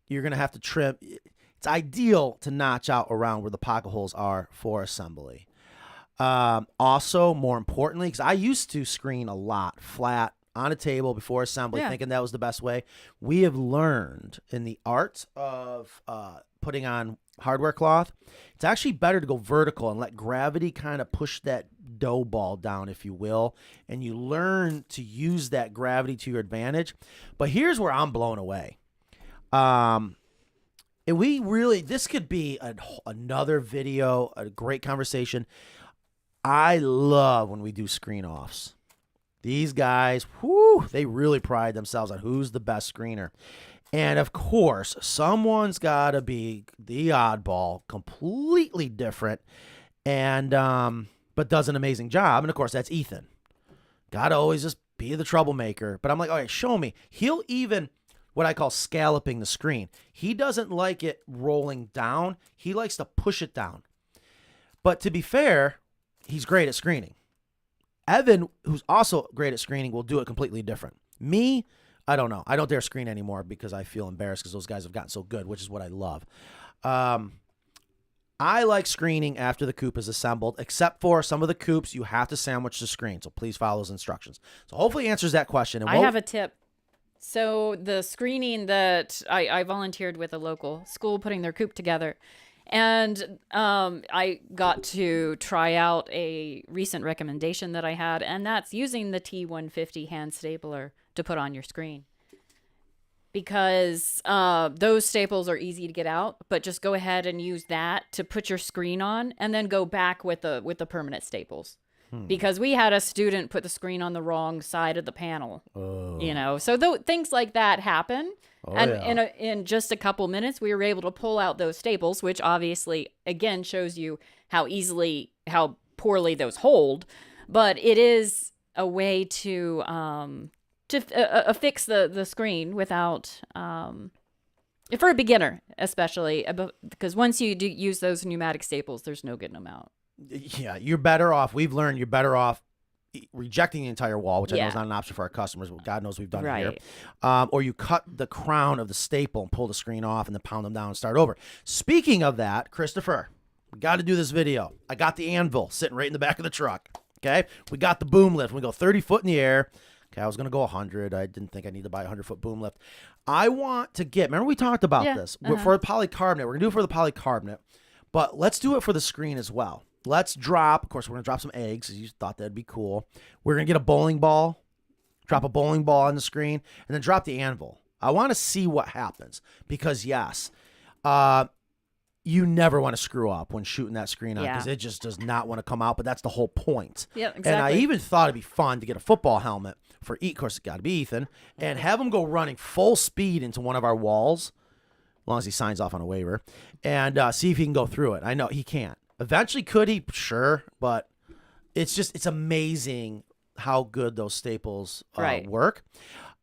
you're going to have to trim. It's ideal to notch out around where the pocket holes are for assembly. Also, more importantly, because I used to screen a lot flat on a table before assembly, thinking that was the best way. We have learned in the art of putting on hardware cloth, it's actually better to go vertical and let gravity kind of push that dough ball down, if you will, and you learn to use that gravity to your advantage. But here's where I'm blown away. And this could be another video, a great conversation. I love when we do screen offs. These guys, they really pride themselves on who's the best screener. And of course, someone's got to be the oddball, completely different, and but does an amazing job. And of course, that's Ethan. Got to always just be the troublemaker. But I'm like, all right, show me. He'll even what I call scalloping the screen. He doesn't like it rolling down. He likes to push it down. But to be fair, he's great at screening. Evan, who's also great at screening, will do it completely different. Me, I don't know. I don't dare screen anymore because I feel embarrassed because those guys have gotten so good, which is what I love. I like screening after the coop is assembled, except for some of the coops, you have to sandwich the screen. So please follow those instructions. So hopefully answers that question. And I have a tip. So the screening that I volunteered with a local school putting their coop together, and I got to try out a recent recommendation that I had, and that's using the T150 hand stapler to put on your screen. Because those staples are easy to get out, but just go ahead and use that to put your screen on, and then go back with the permanent staples. Because we had a student put the screen on the wrong side of the panel, so things like that happen. In just a couple minutes, we were able to pull out those staples, which obviously, again, shows you how poorly those hold. But it is a way to fix the screen without, for a beginner, especially, because once you do use those pneumatic staples, there's no getting them out. Yeah, you're better off. We've learned you're better off rejecting the entire wall, which I know is not an option for our customers, but God knows we've done it here. Or you cut the crown of the staple and pull the screen off and then pound them down and start over. Speaking of that, Christopher, we got to do this video. I got the anvil sitting right in the back of the truck. Okay, we got the boom lift. We go 30 foot in the air. Okay, I was going to go 100. I didn't think I need to buy a 100-foot boom lift. I want to remember we talked about this for polycarbonate. We're going to do it for the polycarbonate, but let's do it for the screen as well. Let's drop, of course, we're going to drop some eggs. You thought that'd be cool. We're going to get a bowling ball, drop a bowling ball on the screen, and then drop the anvil. I want to see what happens because, yes, you never want to screw up when shooting that screen on because it just does not want to come out, but that's the whole point. Yeah, exactly. And I even thought it'd be fun to get a football helmet for, of course, it's got to be Ethan, and have him go running full speed into one of our walls, as long as he signs off on a waiver, and see if he can go through it. I know he can't. Eventually, could he? Sure, but it's amazing how good those staples work.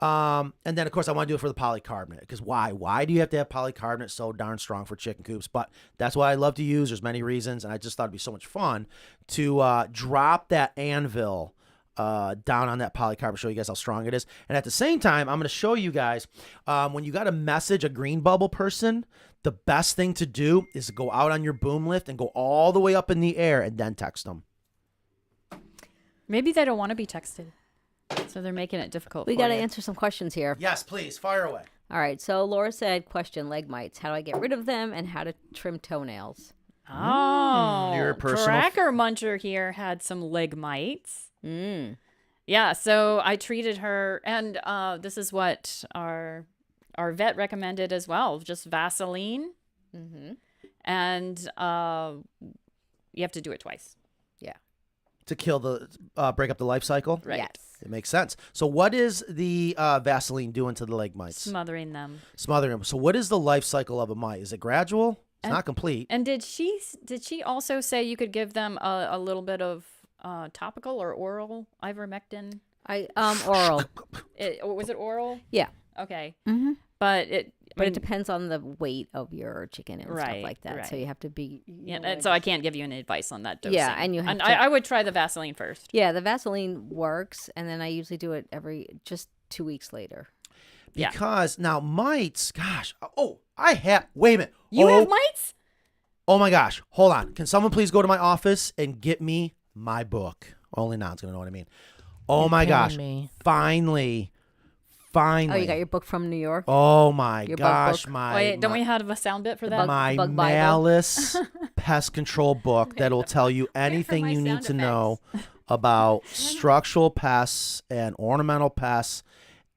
And then, of course, I want to do it for the polycarbonate because why? Why do you have to have polycarbonate so darn strong for chicken coops? But that's what I love to use. There's many reasons, and I just thought it'd be so much fun to drop that anvil down on that polycarbonate, show you guys how strong it is. And at the same time, I'm going to show you guys when you got to message a green bubble person, the best thing to do is to go out on your boom lift and go all the way up in the air and then text them. Maybe they don't want to be texted, so they're making it difficult. We got to answer some questions here. Yes, please. Fire away. All right. So Laura said, question, leg mites. How do I get rid of them and how to trim toenails? Oh, your personal CrackerMuncher here had some leg mites. Yeah, so I treated her, and this is what our vet recommended as well, just Vaseline. And you have to do it twice. Yeah. To kill the break up the life cycle. Right. Yes. It makes sense. So what is the Vaseline doing to the leg mites? Smothering them. Smothering them. So what is the life cycle of a mite? Is it gradual? It's not complete. And did she also say you could give them a little bit of topical or oral ivermectin? Oral. Was it oral? Yeah. Okay. Mm-hmm. But it depends on the weight of your chicken and stuff like that. Right. So you have to be. So I can't give you any advice on that dosing. Yeah, and you have to, I would try the Vaseline first. Yeah, the Vaseline works, and then I usually do it just 2 weeks later. Because now mites, gosh. Oh, wait a minute. You have mites? Oh my gosh. Hold on. Can someone please go to my office and get me my book? Only Non's going to know what I mean. Oh my gosh. Finally. Oh, you got your book from New York? Oh my your gosh. Wait, don't we have a sound bit for that? My bug Malice pest control book that'll tell you anything you need to know about structural pests and ornamental pests.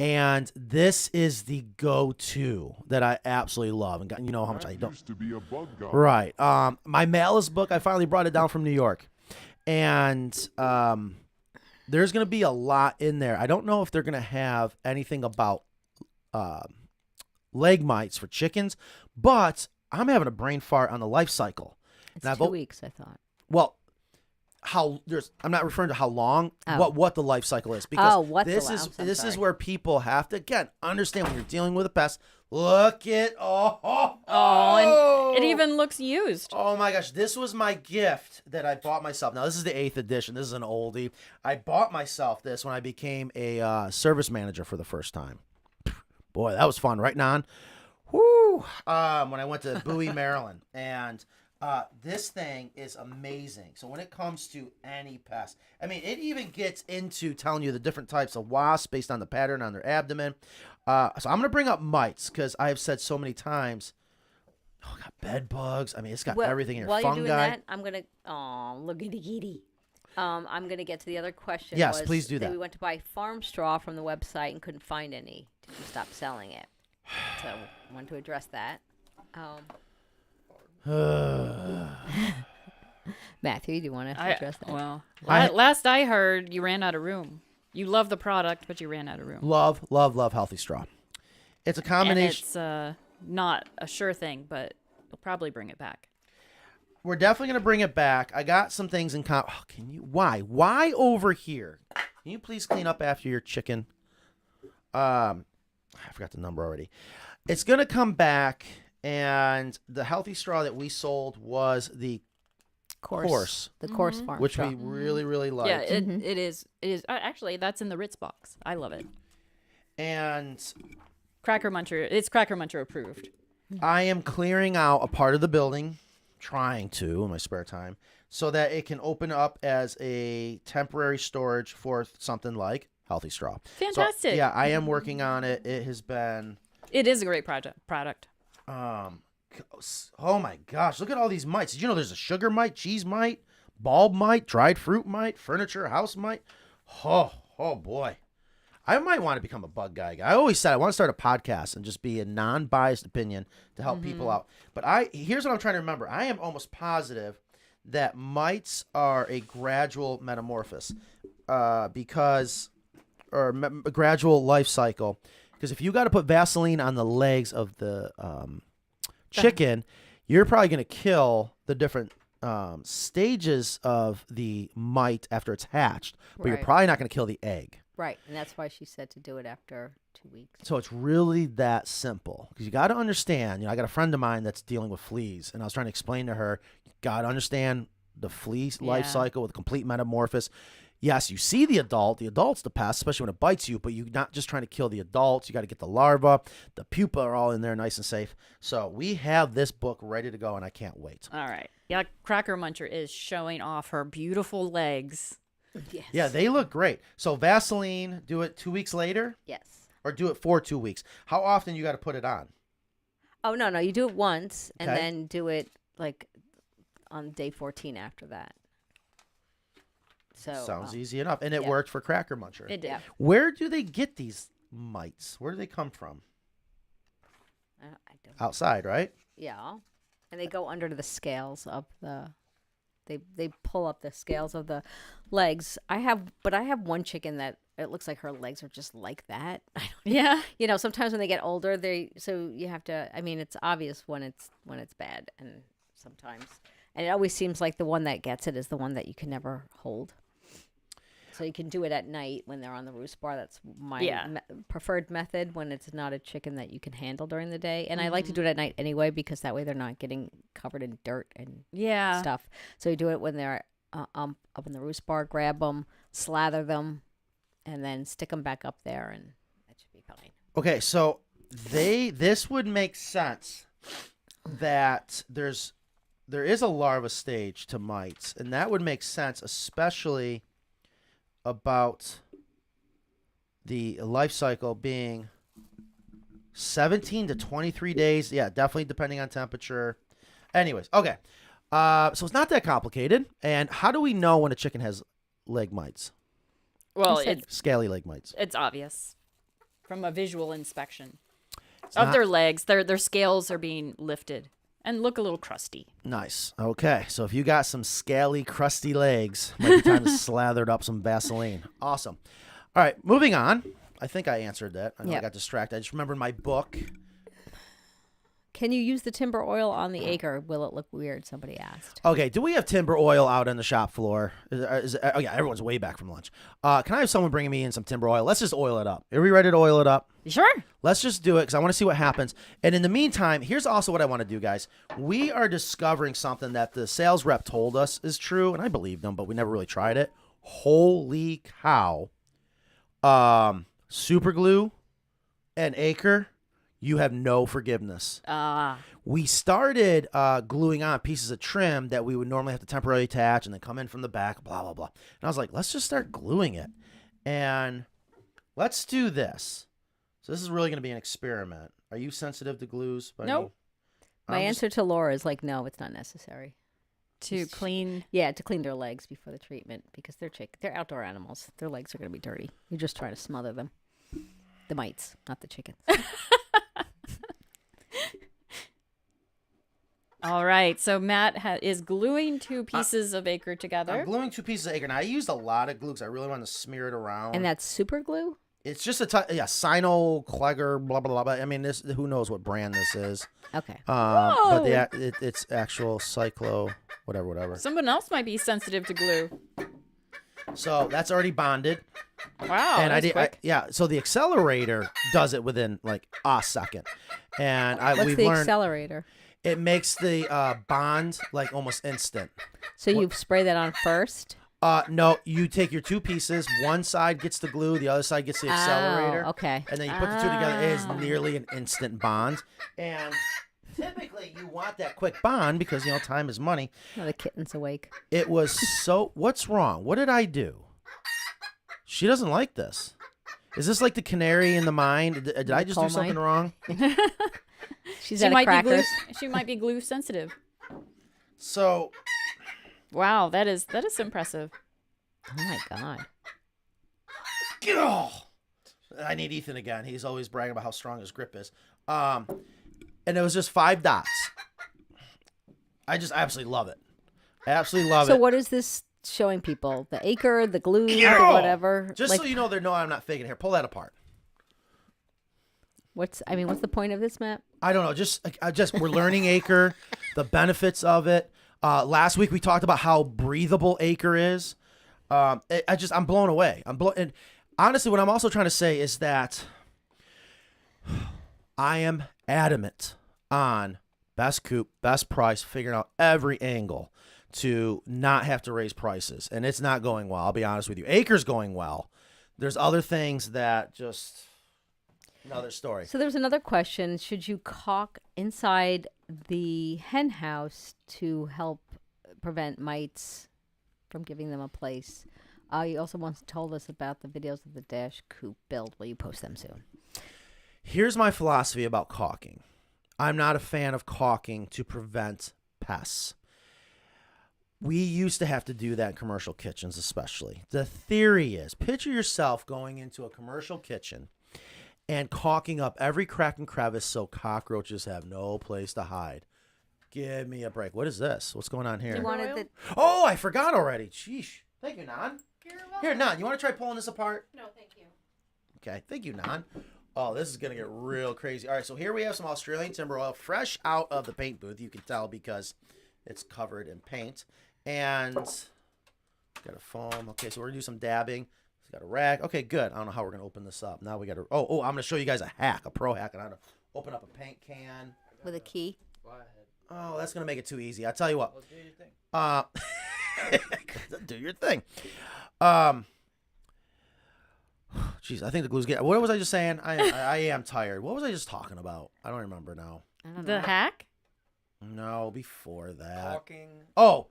And this is the go-to that I absolutely love. And you know how much I don't. To be a bug guy. Right. My Malice book, I finally brought it down from New York. And there's going to be a lot in there. I don't know if they're going to have anything about leg mites for chickens, but I'm having a brain fart on the life cycle. It's 2 weeks, I thought. Well, I'm not referring to how long, what the life cycle is, because this is where people have to again understand when you're dealing with a pest. Look at and it even looks used. Oh my gosh, this was my gift that I bought myself. Now this is the 8th edition. This is an oldie. I bought myself this when I became a service manager for the first time. Boy, that was fun, right, Non? Woo! When I went to Bowie, Maryland, and this thing is amazing. So when it comes to any pest, I mean, it even gets into telling you the different types of wasps based on the pattern on their abdomen. So I'm going to bring up mites because I have said so many times, got bed bugs. I mean, it's got everything in here. While Fungi. you're doing that, I'm going to, look at the kitty. I'm going to get to the other question. Yes, please do that. We went to buy farm straw from the website and couldn't find any. Did you stop selling it? So I want to address that. Matthew, do you want to address that? Well, last I heard, you ran out of room. You love the product, but you ran out of room. Love Healthy Straw. It's a combination. And it's not a sure thing, but we'll probably bring it back. We're definitely going to bring it back. I got some things in common. Oh, can you? Why over here? Can you please clean up after your chicken? I forgot the number already. It's going to come back, and the Healthy Straw that we sold was the coarse. The coarse farm which straw. we really, really like. Yeah, it is. It is. Actually, that's in the Ritz box. I love it. And CrackerMuncher. It's CrackerMuncher approved. I am clearing out a part of the building, trying to in my spare time, so that it can open up as a temporary storage for something like Healthy Straw. Fantastic. So, yeah, I am working on it. It has been. It is a great product. Oh my gosh, look at all these mites. Did you know there's a sugar mite, cheese mite, bulb mite, dried fruit mite, furniture, house mite? Oh boy. I might want to become a bug guy. I always said I want to start a podcast and just be a non-biased opinion to help people out. But here's what I'm trying to remember. I am almost positive that mites are a gradual metamorphosis a gradual life cycle. Because if you got to put Vaseline on the legs of the chicken, you're probably going to kill the different stages of the mite after it's hatched, but you're probably not going to kill the egg. Right, and that's why she said to do it after 2 weeks. So it's really that simple. Because you got to understand, I got a friend of mine that's dealing with fleas, and I was trying to explain to her, you got to understand the flea life cycle with complete metamorphosis. Yes, you see the adult's the pest, especially when it bites you, but you're not just trying to kill the adults. You got to get the larva, the pupa are all in there nice and safe. So we have this book ready to go, and I can't wait. All right. Yeah, CrackerMuncher is showing off her beautiful legs. Yes. Yeah, they look great. So Vaseline, do it 2 weeks later? Yes. Or do it for 2 weeks? How often you got to put it on? Oh, no. You do it once, and then do it, on day 14 after that. So sounds easy enough. And it worked for CrackerMuncher. It did. Yeah. Where do they get these mites? Where do they come from? I don't Outside, right? Yeah. And they go under the scales of the they pull up the scales of the legs. I have one chicken that it looks like her legs are just like that. Yeah. Sometimes when they get older, you have to. I mean, it's obvious when it's bad, and sometimes, and it always seems like the one that gets it is the one that you can never hold. So you can do it at night when they're on the roost bar. That's my preferred method when it's not a chicken that you can handle during the day. And I like to do it at night anyway because that way they're not getting covered in dirt and stuff. So you do it when they're up in the roost bar, grab them, slather them, and then stick them back up there, and that should be fine. Okay, so this would make sense that there is a larva stage to mites, and that would make sense, especially about the life cycle being 17 to 23 days. Yeah, definitely depending on temperature. Anyways, okay. So it's not that complicated. And how do we know when a chicken has leg mites? Well, it's scaly leg mites. It's obvious from a visual inspection of their legs. Their scales are being lifted and look a little crusty. Nice. Okay, so if you got some scaly, crusty legs, might be time to slather up some Vaseline. Awesome. All right, moving on. I think I answered that. I know I got distracted. I just remembered my book. Can you use the timber oil on the acre? Will it look weird? Somebody asked. Okay, do we have timber oil out on the shop floor? Oh, yeah, everyone's way back from lunch. Can I have someone bringing me in some timber oil? Let's just oil it up. Are we ready to oil it up? Sure. Let's just do it because I want to see what happens. And in the meantime, here's also what I want to do, guys. We are discovering something that the sales rep told us is true, and I believed them, but we never really tried it. Holy cow. Super glue and acre. You have no forgiveness. We started gluing on pieces of trim that we would normally have to temporarily attach and then come in from the back, blah, blah, blah. And I was like, let's just start gluing it. And let's do this. So this is really going to be an experiment. Are you sensitive to glues? Nope. My answer to Laura is like, no, it's not necessary. To clean? Yeah, to clean their legs before the treatment because they're outdoor animals. Their legs are going to be dirty. You're just trying to smother them. The mites, not the chickens. All right, so Matt is gluing two pieces of acre together. I'm gluing two pieces of acre. Now, I used a lot of glue because I really wanted to smear it around. And that's super glue? It's just Sino, Clegger, blah, blah, blah. I mean, who knows what brand this is. Okay. But it's actual Cyclo, whatever. Someone else might be sensitive to glue. So that's already bonded. Wow, and that's quick. So the accelerator does it within like a second. And What's the accelerator? It makes the bond like almost instant. So you spray that on first? No, you take your two pieces. One side gets the glue, the other side gets the accelerator. Okay. And then you put the two together. It is nearly an instant bond. And typically you want that quick bond because, time is money. Oh, the kitten's awake. It was what's wrong? What did I do? She doesn't like this. Is this like the canary in the mine? Did I just do something wrong? She's out of crackers. She might be glue sensitive. So, wow, that is impressive. Oh my god! Oh, I need Ethan again. He's always bragging about how strong his grip is. And it was just 5 dots. I just absolutely love it. Absolutely love it. So what is this showing people? The acre, the glue, or whatever? Just so you know, I'm not faking here. Pull that apart. What's the point of this, Matt? I don't know. Just we're learning acre, the benefits of it. Last week we talked about how breathable acre is. I'm blown away. And honestly, what I'm also trying to say is that I am adamant on best coop, best price, figuring out every angle to not have to raise prices. And it's not going well. I'll be honest with you. Acre's going well. There's other things that just... Another story. So there's another question. Should you caulk inside the hen house to help prevent mites from giving them a place? You also once told us about the videos of the dash coop build. Will you post them soon? Here's my philosophy about caulking. I'm not a fan of caulking to prevent pests. We used to have to do that in commercial kitchens especially. The theory is, picture yourself going into a commercial kitchen and caulking up every crack and crevice so cockroaches have no place to hide. Give me a break. What is this? What's going on here? You wanted the... Oh, I forgot already. Sheesh. Thank you, Nan. Here, Nan, you want to try pulling this apart? No, thank you. Okay, thank you, Nan. Oh, this is going to get real crazy. All right, so here we have some Australian timber oil fresh out of the paint booth. You can tell because it's covered in paint. And got a foam. Okay, so we're going to do some dabbing. Got a rag. Okay, good. I don't know how we're going to open this up. Now we got to... Oh, I'm going to show you guys a hack, a pro hack, on how to open up a paint can. With a key. Go ahead. Oh, that's going to make it too easy. I'll tell you what. Well, do your thing. Do your thing. Jeez, I think the glue's getting... What was I just saying? I am tired. What was I just talking about? I don't remember now. I don't know. The hack? No, before that. Caulking. Oh,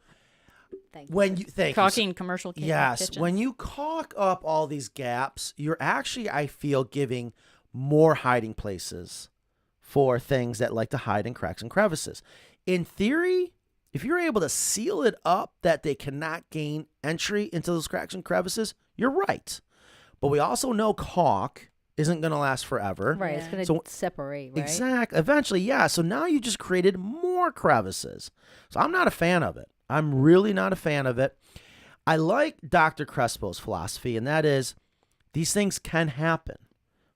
Thank when you... Thank Caulking you. commercial kitchens. Yes, when you caulk up all these gaps, you're actually, I feel, giving more hiding places for things that like to hide in cracks and crevices. In theory, if you're able to seal it up that they cannot gain entry into those cracks and crevices, you're right. But we also know caulk isn't going to last forever. Right, it's going to separate, right? Exactly. Eventually, yeah. So now you just created more crevices. So I'm not a fan of it. I'm really not a fan of it. I like Dr. Crespo's philosophy, and that is these things can happen.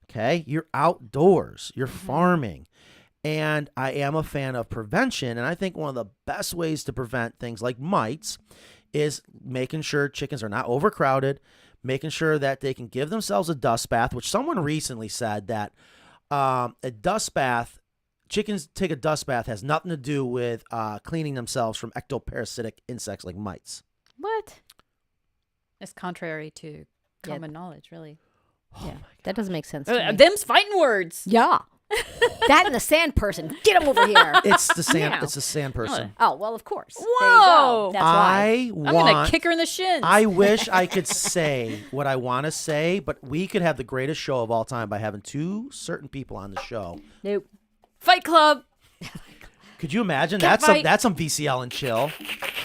Okay? You're outdoors. You're farming. And I am a fan of prevention. And I think one of the best ways to prevent things like mites is making sure chickens are not overcrowded, making sure that they can give themselves a dust bath, which someone recently said that a dust bath, chickens take a dust bath has nothing to do with cleaning themselves from ectoparasitic insects like mites. What? It's contrary to common knowledge, really. Oh Yeah, that doesn't make sense to me. Them's fighting words. Yeah. That and the sand person. Get him over here. It's the sand. Yeah. It's the sand person. Oh, well, of course. Whoa. There you go. That's why. I'm going to kick her in the shins. I wish I could say what I want to say, but we could have the greatest show of all time by having two certain people on the show. Nope. Fight Club. Could you imagine? Cat fight. That's some VCL and chill.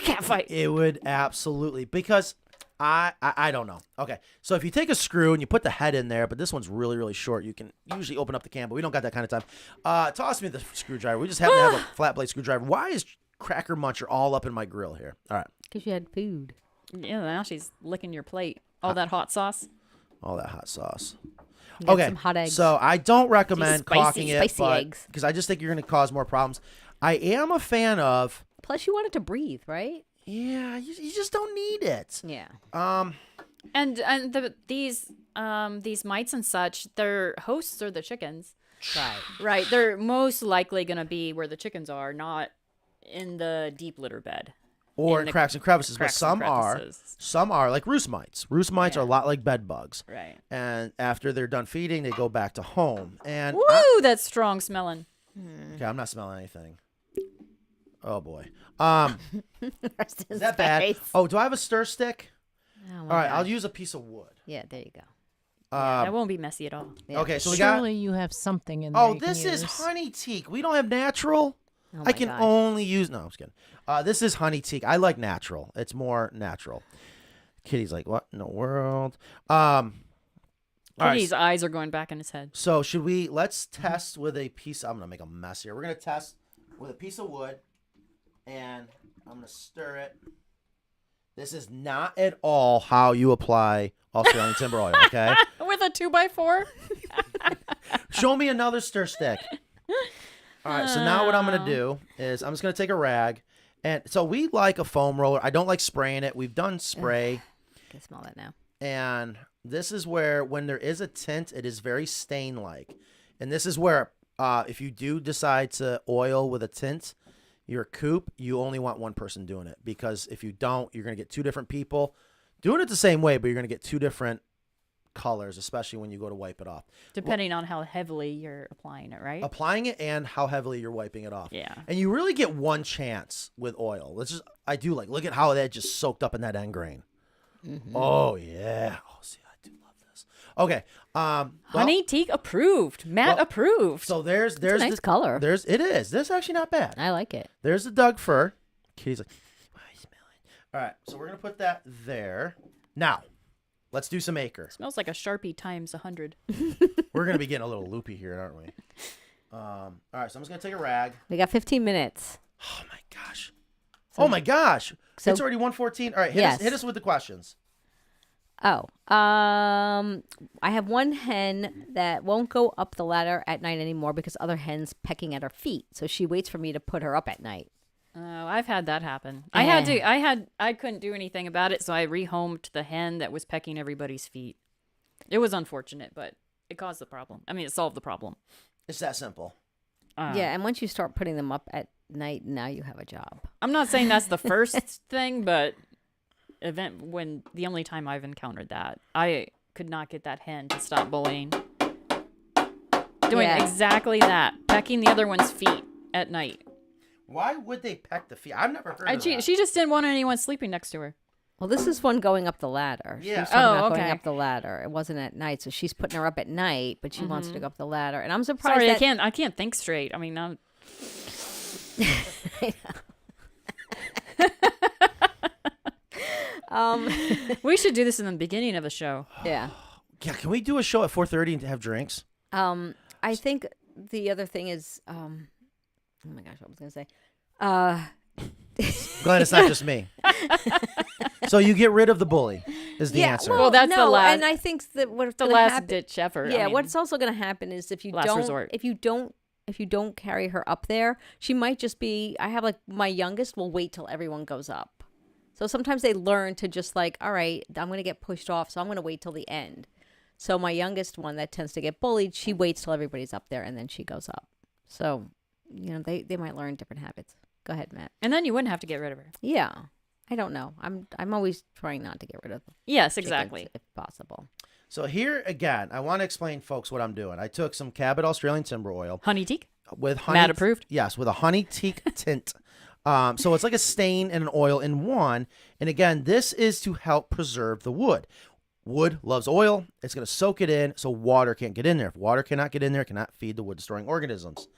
Cat fight. It would absolutely, because I don't know. Okay, so if you take a screw and you put the head in there, but this one's really, really short, you can usually open up the can, but we don't got that kind of time. Toss me the screwdriver. We just happen to have a flat blade screwdriver. Why is CrackerMuncher all up in my grill here? All right. Because you had food. Yeah, now she's licking your plate. All that hot sauce. All that hot sauce. You got Okay, some hot eggs. so I don't recommend Spicy, caulking it, spicy eggs. because I just think you're going to cause more problems. I am a fan of... Plus, you want it to breathe, right? Yeah, you just don't need it. Yeah. And these mites and such, their hosts are the chickens. Right. Right. They're most likely going to be where the chickens are, not in the deep litter bed. Or in cracks and crevices, but cracks and some are like roost mites. Roost mites are a lot like bed bugs. Right. And after they're done feeding, they go back to home. And Woo, that's strong smelling. okay, I'm not smelling anything. Oh boy. Is that bad? Oh, do I have a stir stick? Oh, all right, I'll use a piece of wood. Yeah, there you go. That won't be messy at all. Yeah. Okay, so we got... Surely you have something in there. Oh, you can this is use. honey teak. We don't have natural. Oh I my can gosh. only use... No, I'm just kidding. This is honey teak. I like natural. It's more natural. Kitty's like, what in the world? All right, Kitty's eyes are going back in his head. so should we... Let's test with a piece... I'm going to make a mess here. We're going to test with a piece of wood. And I'm going to stir it. This is not at all how you apply Australian timber oil, okay? With a 2x4? Show me another stir stick. All right, so now what I'm going to do is I'm just going to take a rag. And so we like a foam roller. I don't like spraying it. We've done spray. I can smell that now. And this is where, when there is a tint, it is very stain-like. And this is where, if you do decide to oil with a tint, your coop, you only want one person doing it. Because if you don't, you're going to get two different people doing it the same way, but you're going to get two different colors, especially when you go to wipe it off. Depending on how heavily you're applying it, right? Applying it and how heavily you're wiping it off. Yeah. And you really get one chance with oil. I do like, look at how that just soaked up in that end grain. Mm-hmm. Oh, yeah. Oh, see, I do love this. Okay. Honey teak approved. Matt approved. So there's a nice color. It is. This is actually not bad. I like it. There's the Doug fir. Kitty's like, oh, I smell it. All right. So we're going to put that there. Now, let's do some acre. Smells like a Sharpie times 100. We're going to be getting a little loopy here, aren't we? All right. So I'm just going to take a rag. We got 15 minutes. Oh my gosh. Oh my gosh. So- It's already 1:14. All right, Yes. hit us with the questions. Oh, I have one hen that won't go up the ladder at night anymore because other hens pecking at her feet. So she waits for me to put her up at night. Oh, I've had that happen. Eh. I couldn't do anything about it, so I rehomed the hen that was pecking everybody's feet. It was unfortunate, but it caused the problem. I mean, it solved the problem. It's that simple. Yeah, and once you start putting them up at night, now you have a job. I'm not saying that's the first thing, but when the only time I've encountered that, I could not get that hen to stop bullying. Doing exactly that, pecking the other one's feet at night. Why would they peck the feet? I've never heard of that. She just didn't want anyone sleeping next to her. Well, this is one going up the ladder. Yeah. She's talking about okay. going up the ladder. It wasn't at night, so she's putting her up at night, but she wants to go up the ladder. And I'm surprised. Sorry, that... I can't think straight. I mean, I'm... we should do this in the beginning of the show. Yeah. Yeah, can we do a show at 4:30 and have drinks? I think the other thing is, oh my gosh, what was I going to say? Glad it's not just me. So you get rid of the bully is the answer. Well, that's the last. And I think that what's the gonna last happen, ditch effort. Yeah, I mean, what's also going to happen is if you don't carry her up there, she might just be. I have like my youngest will wait till everyone goes up. So sometimes they learn to just like, all right, I'm going to get pushed off, so I'm going to wait till the end. So my youngest one that tends to get bullied, she waits till everybody's up there and then she goes up. So, they might learn different habits. Go ahead, Matt. And then you wouldn't have to get rid of her. Yeah. I don't know. I'm always trying not to get rid of them. Yes, exactly. If possible. So here again, I want to explain, folks, what I'm doing. I took some Cabot Australian timber oil. Honey teak? With honey. Matt approved? Yes, with a honey teak tint. So it's like a stain and an oil in one. And again, this is to help preserve the wood. Wood loves oil. It's going to soak it in so water can't get in there. If water cannot get in there, it cannot feed the wood-storing organisms.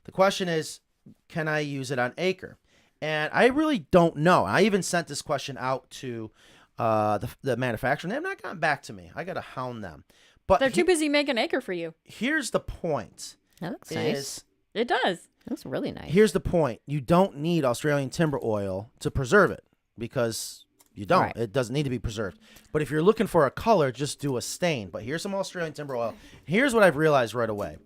The question is, can I use it on acre? And I really don't know. I even sent this question out to the manufacturer, and they have not gotten back to me. I got to hound them. But they're too busy making acre for you. Here's the point. That looks nice. It does. That's really nice. Here's the point. You don't need Australian timber oil to preserve it because you don't. Right. It doesn't need to be preserved. But if you're looking for a color, just do a stain. But here's some Australian timber oil. Here's what I've realized right away.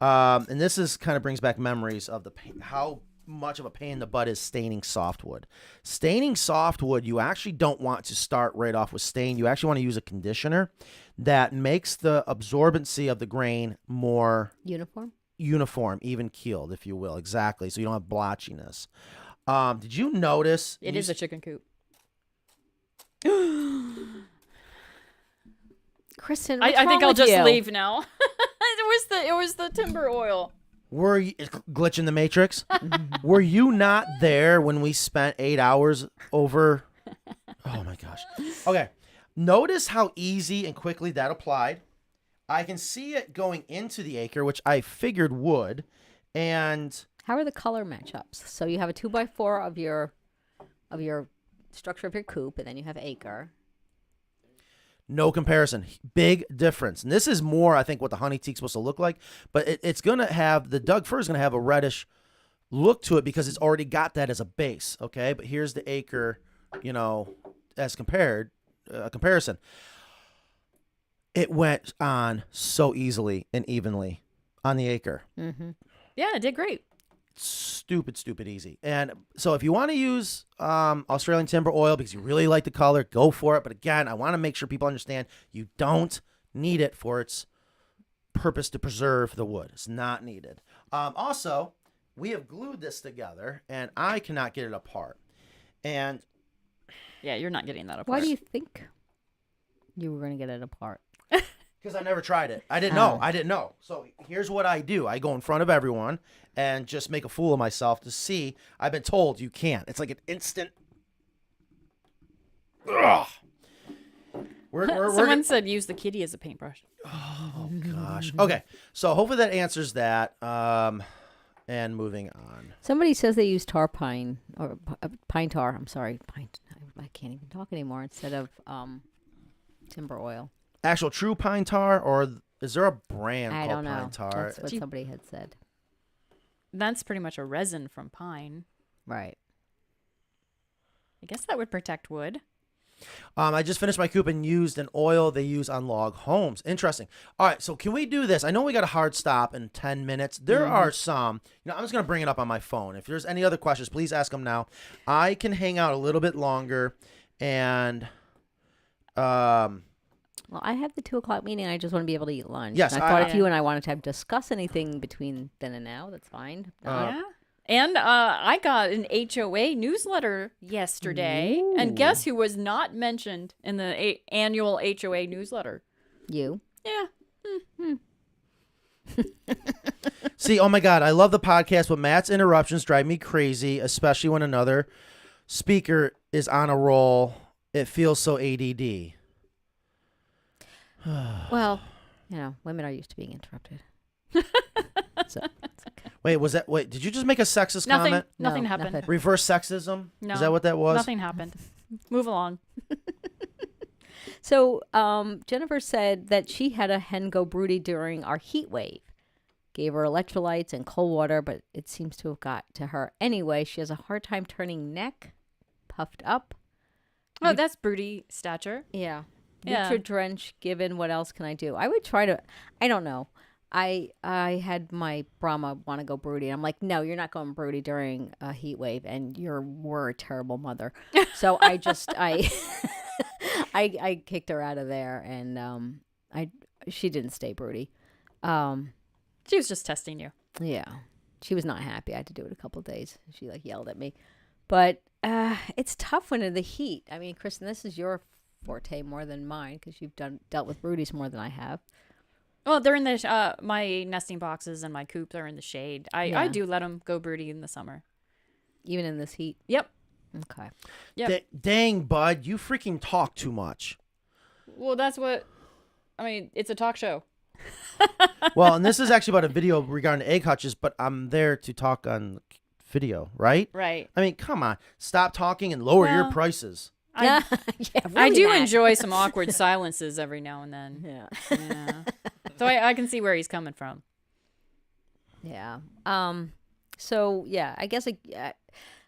And this is kind of brings back memories of how much of a pain in the butt is staining softwood. Staining softwood, you actually don't want to start right off with stain. You actually want to use a conditioner that makes the absorbency of the grain more uniform, even keeled, if you will. Exactly. So you don't have blotchiness. Did you notice? It is a chicken coop. Kristen, I think I'll just leave now. It was the timber oil. Were you glitch in the matrix? Were you not there when we spent 8 hours over? Oh my gosh. Okay. Notice how easy and quickly that applied. I can see it going into the acre, which I figured would. And how are the color matchups? So you have a 2x4 of your structure of your coop, and then you have acre. No comparison. Big difference. And this is more, I think, what the honey teak's supposed to look like. But it's going to have, the Doug fir is going to have a reddish look to it because it's already got that as a base. Okay. But here's the acre, as comparison. It went on so easily and evenly on the acre. Mm-hmm. Yeah, it did great. Stupid easy. And so if you want to use Australian timber oil because you really like the color, go for it. But again, I want to make sure people understand you don't need it for its purpose to preserve the wood. It's not needed. Also, we have glued this together and I cannot get it apart. And yeah, you're not getting that apart. Why do you think you were going to get it apart? Because I never tried it. I didn't know. So here's what I do. I go in front of everyone and just make a fool of myself to see. I've been told you can't. It's like an instant. Ugh. Someone said use the kitty as a paintbrush. Oh, gosh. Okay. So hopefully that answers that. And moving on. Somebody says they use tar pine or pine tar. I'm sorry. I can't even talk anymore instead of timber oil. Actual true pine tar, or is there a brand called pine tar? That's what somebody had said. That's pretty much a resin from pine. Right. I guess that would protect wood. I just finished my coop and used an oil they use on log homes. Interesting. All right, so can we do this? I know we got a hard stop in 10 minutes. There are some, I'm just going to bring it up on my phone. If there's any other questions, please ask them now. I can hang out a little bit longer and well, I have the 2:00 meeting. I just want to be able to eat lunch. Yes, and I thought if you and I wanted to discuss anything between then and now, that's fine. Yeah. And I got an HOA newsletter yesterday. Ooh. And guess who was not mentioned in the annual HOA newsletter? You. Yeah. See, oh my God, I love the podcast, but Matt's interruptions drive me crazy, especially when another speaker is on a roll. It feels so ADD. Well, women are used to being interrupted. So, Wait, did you just make a sexist comment? Nothing No, happened. nothing. Reverse sexism? No. Is that what that was? Nothing happened. Move along. So Jennifer said that she had a hen go broody during our heat wave. Gave her electrolytes and cold water, but it seems to have got to her anyway. She has a hard time turning neck, puffed up. Oh, that's broody stature. Yeah. Yeah. Nutri-drench given. What else can I do? I would try to, I don't know. I had my Brahma want to go broody. I'm like, no, you're not going broody during a heat wave, and we're a terrible mother. So I I kicked her out of there, and she didn't stay broody. She was just testing you. Yeah, she was not happy. I had to do it a couple of days. She yelled at me, but it's tough when in the heat. I mean, Kristen, this is your forte more than mine because you've dealt with broodies more than I have. Well, they're in the my nesting boxes and my coops are in the shade. I do let them go broody in the summer, even in this heat. Yep. Okay. Yep. Dang, bud, you freaking talk too much. Well, that's what. I mean, it's a talk show. Well, and this is actually about a video regarding egg hutches, but I'm there to talk on video, right? Right. I mean, come on, stop talking and lower your prices. Yeah, I do Matt. enjoy some awkward silences every now and then. Yeah. So I can see where he's coming from. Yeah. So yeah, I guess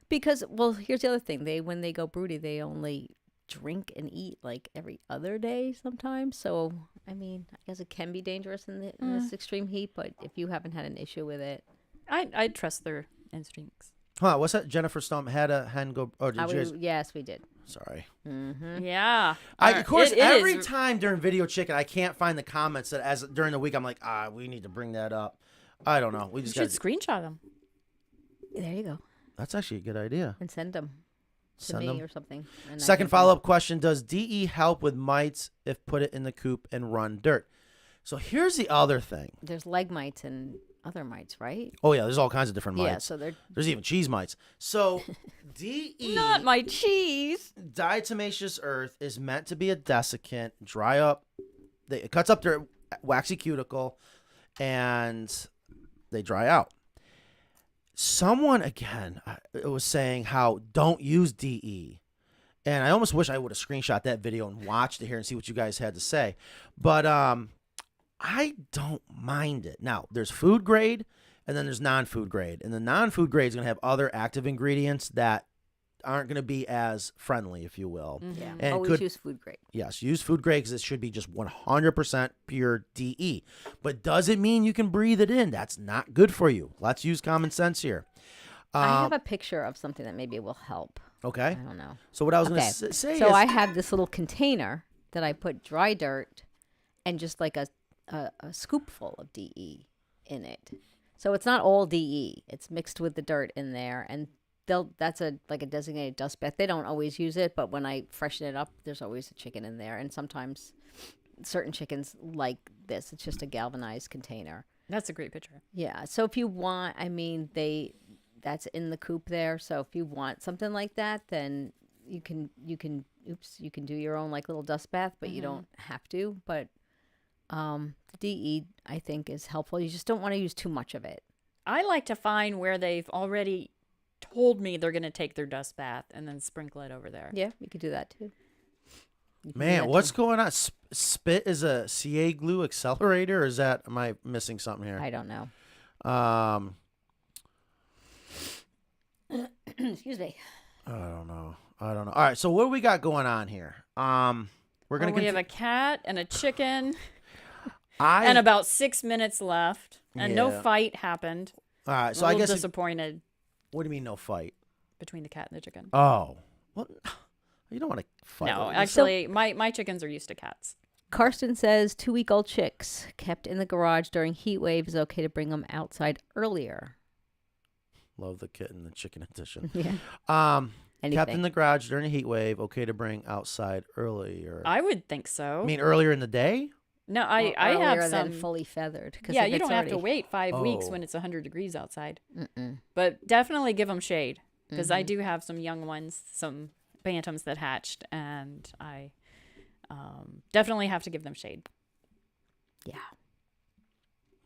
because here's the other thing. When they go broody, they only drink and eat like every other day sometimes. So I mean, I guess it can be dangerous in this extreme heat. But if you haven't had an issue with it, I trust their instincts. Huh? What's that? Jennifer Stump had a hen go. Oh, did you guys? Yes, we did. Sorry. Mm-hmm. Yeah. Of course, every time during Video Chicken, I can't find the comments that during the week I'm like, we need to bring that up. I don't know. We just should screenshot them. There you go. That's actually a good idea. And send them to me or something. Second follow-up question: does DE help with mites if put it in the coop and run dirt? So here's the other thing. There's leg mites and other mites, right? Oh yeah, there's all kinds of different mites. Yeah, so there's even cheese mites. So DE, not my cheese. Diatomaceous earth is meant to be a desiccant, dry up. It cuts up their waxy cuticle, and they dry out. Someone again was saying how don't use DE, and I almost wish I would have screenshot that video and watched it here and see what you guys had to say, but I don't mind it. Now, there's food grade and then there's non-food grade. And the non-food grade is going to have other active ingredients that aren't going to be as friendly, if you will. Mm-hmm. Yeah. And always use food grade. Yes, use food grade because it should be just 100% pure DE. But does it mean you can breathe it in? That's not good for you. Let's use common sense here. I have a picture of something that maybe will help. Okay. I don't know. So what I was going to say is... So I have this little container that I put dry dirt and just like a scoopful of DE in it. So it's not all DE. It's mixed with the dirt in there, and that's like a designated dust bath. They don't always use it, but when I freshen it up, there's always a chicken in there, and sometimes certain chickens like this. It's just a galvanized container. That's a great picture. Yeah. So if you want, I mean, that's in the coop there. So if you want something like that, then you can do your own like little dust bath, but you don't have to. But the DE, I think, is helpful. You just don't want to use too much of it. I like to find where they've already told me they're going to take their dust bath and then sprinkle it over there. Yeah, you could do that too. Man, what's going on? Spit is a CA glue accelerator, or am I missing something here? I don't know. Excuse me. I don't know. All right, so what do we got going on here? We're gonna. We have a cat and a chicken, I and about 6 minutes left, and no Yeah. fight happened. All right, so I'm I a little guess. disappointed What do you mean no fight? between the cat and the chicken. Oh, well, you don't want to fight. No, over- actually, my chickens are used to cats. Karsten says 2-week-old chicks kept in the garage during heat wave is okay to bring them outside earlier. Love the kitten, the chicken edition. Yeah. Kept Anything. in the garage during a heat wave. Okay to bring outside earlier. I would think so. I mean, earlier in the day. No, Or I have earlier than some fully feathered. 'Cause Yeah, if you it's don't have to already- wait 5 weeks Oh. when it's 100 degrees outside. Mm-mm. But definitely give them shade because I Mhm. do have some young ones, some bantams that hatched, and I definitely have to give them shade. Yeah.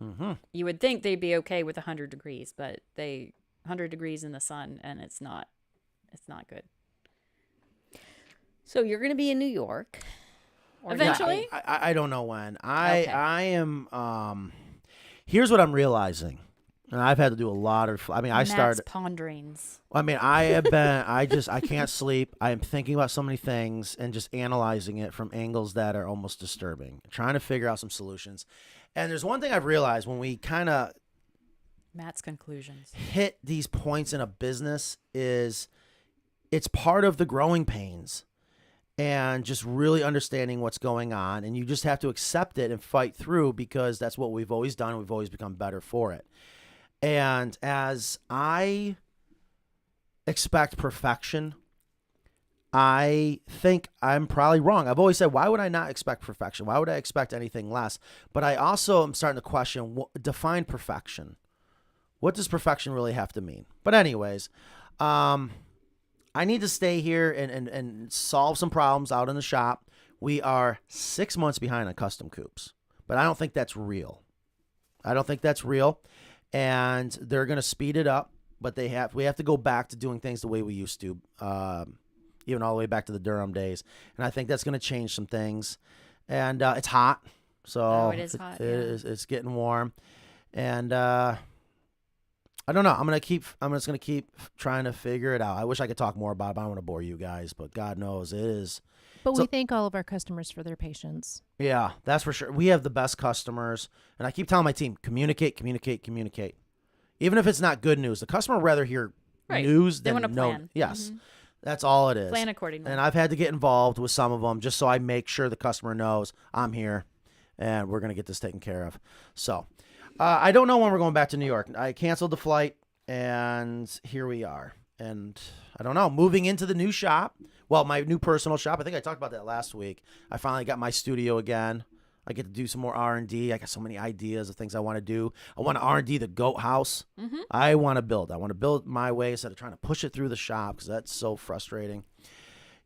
Mm-hmm. You would think they'd be okay with 100 degrees, but 100 degrees in the sun, and it's not good. So you're going to be in New York. or Eventually? not? I don't know when. Okay. I am. Here's what I'm realizing. And I've had to do a lot of. I mean, I Matt's started. ponderings. I mean, I have been. I can't sleep. I am thinking about so many things and just analyzing it from angles that are almost disturbing. Trying to figure out some solutions. And there's one thing I've realized when we kind of Matt's conclusions. hit these points in a business is it's part of the growing pains and just really understanding what's going on. And you just have to accept it and fight through because that's what we've always done. We've always become better for it. And as I expect perfection, I think I'm probably wrong. I've always said, why would I not expect perfection? Why would I expect anything less? But I also am starting to question, define perfection. What does perfection really have to mean? But anyways, I need to stay here and solve some problems out in the shop. We are 6 months behind on custom coops, but I don't think that's real. And they're going to speed it up, but we have to go back to doing things the way we used to, even all the way back to the Durham days. And I think that's going to change some things. And it's hot, so it is hot. it's getting warm. And I don't know. I'm just gonna keep trying to figure it out. I wish I could talk more about it, but I don't want to bore you guys. But God knows it is. But So- we thank all of our customers for their patience. Yeah, that's for sure. We have the best customers, and I keep telling my team, communicate. Even if it's not good news, the customer would rather hear Right. news They than want a know. plan. Yes, Mhm. that's all it is. Plan accordingly. And I've had to get involved with some of them just so I make sure the customer knows I'm here, and we're gonna get this taken care of. So, I don't know when we're going back to New York. I canceled the flight, and here we are. And I don't know, moving into the new shop. Well, my new personal shop. I think I talked about that last week. I finally got my studio again. I get to do some more R&D. I got so many ideas of things I want to do. I want to R&D the goat house. Mhm. I want to build my way instead of trying to push it through the shop because that's so frustrating.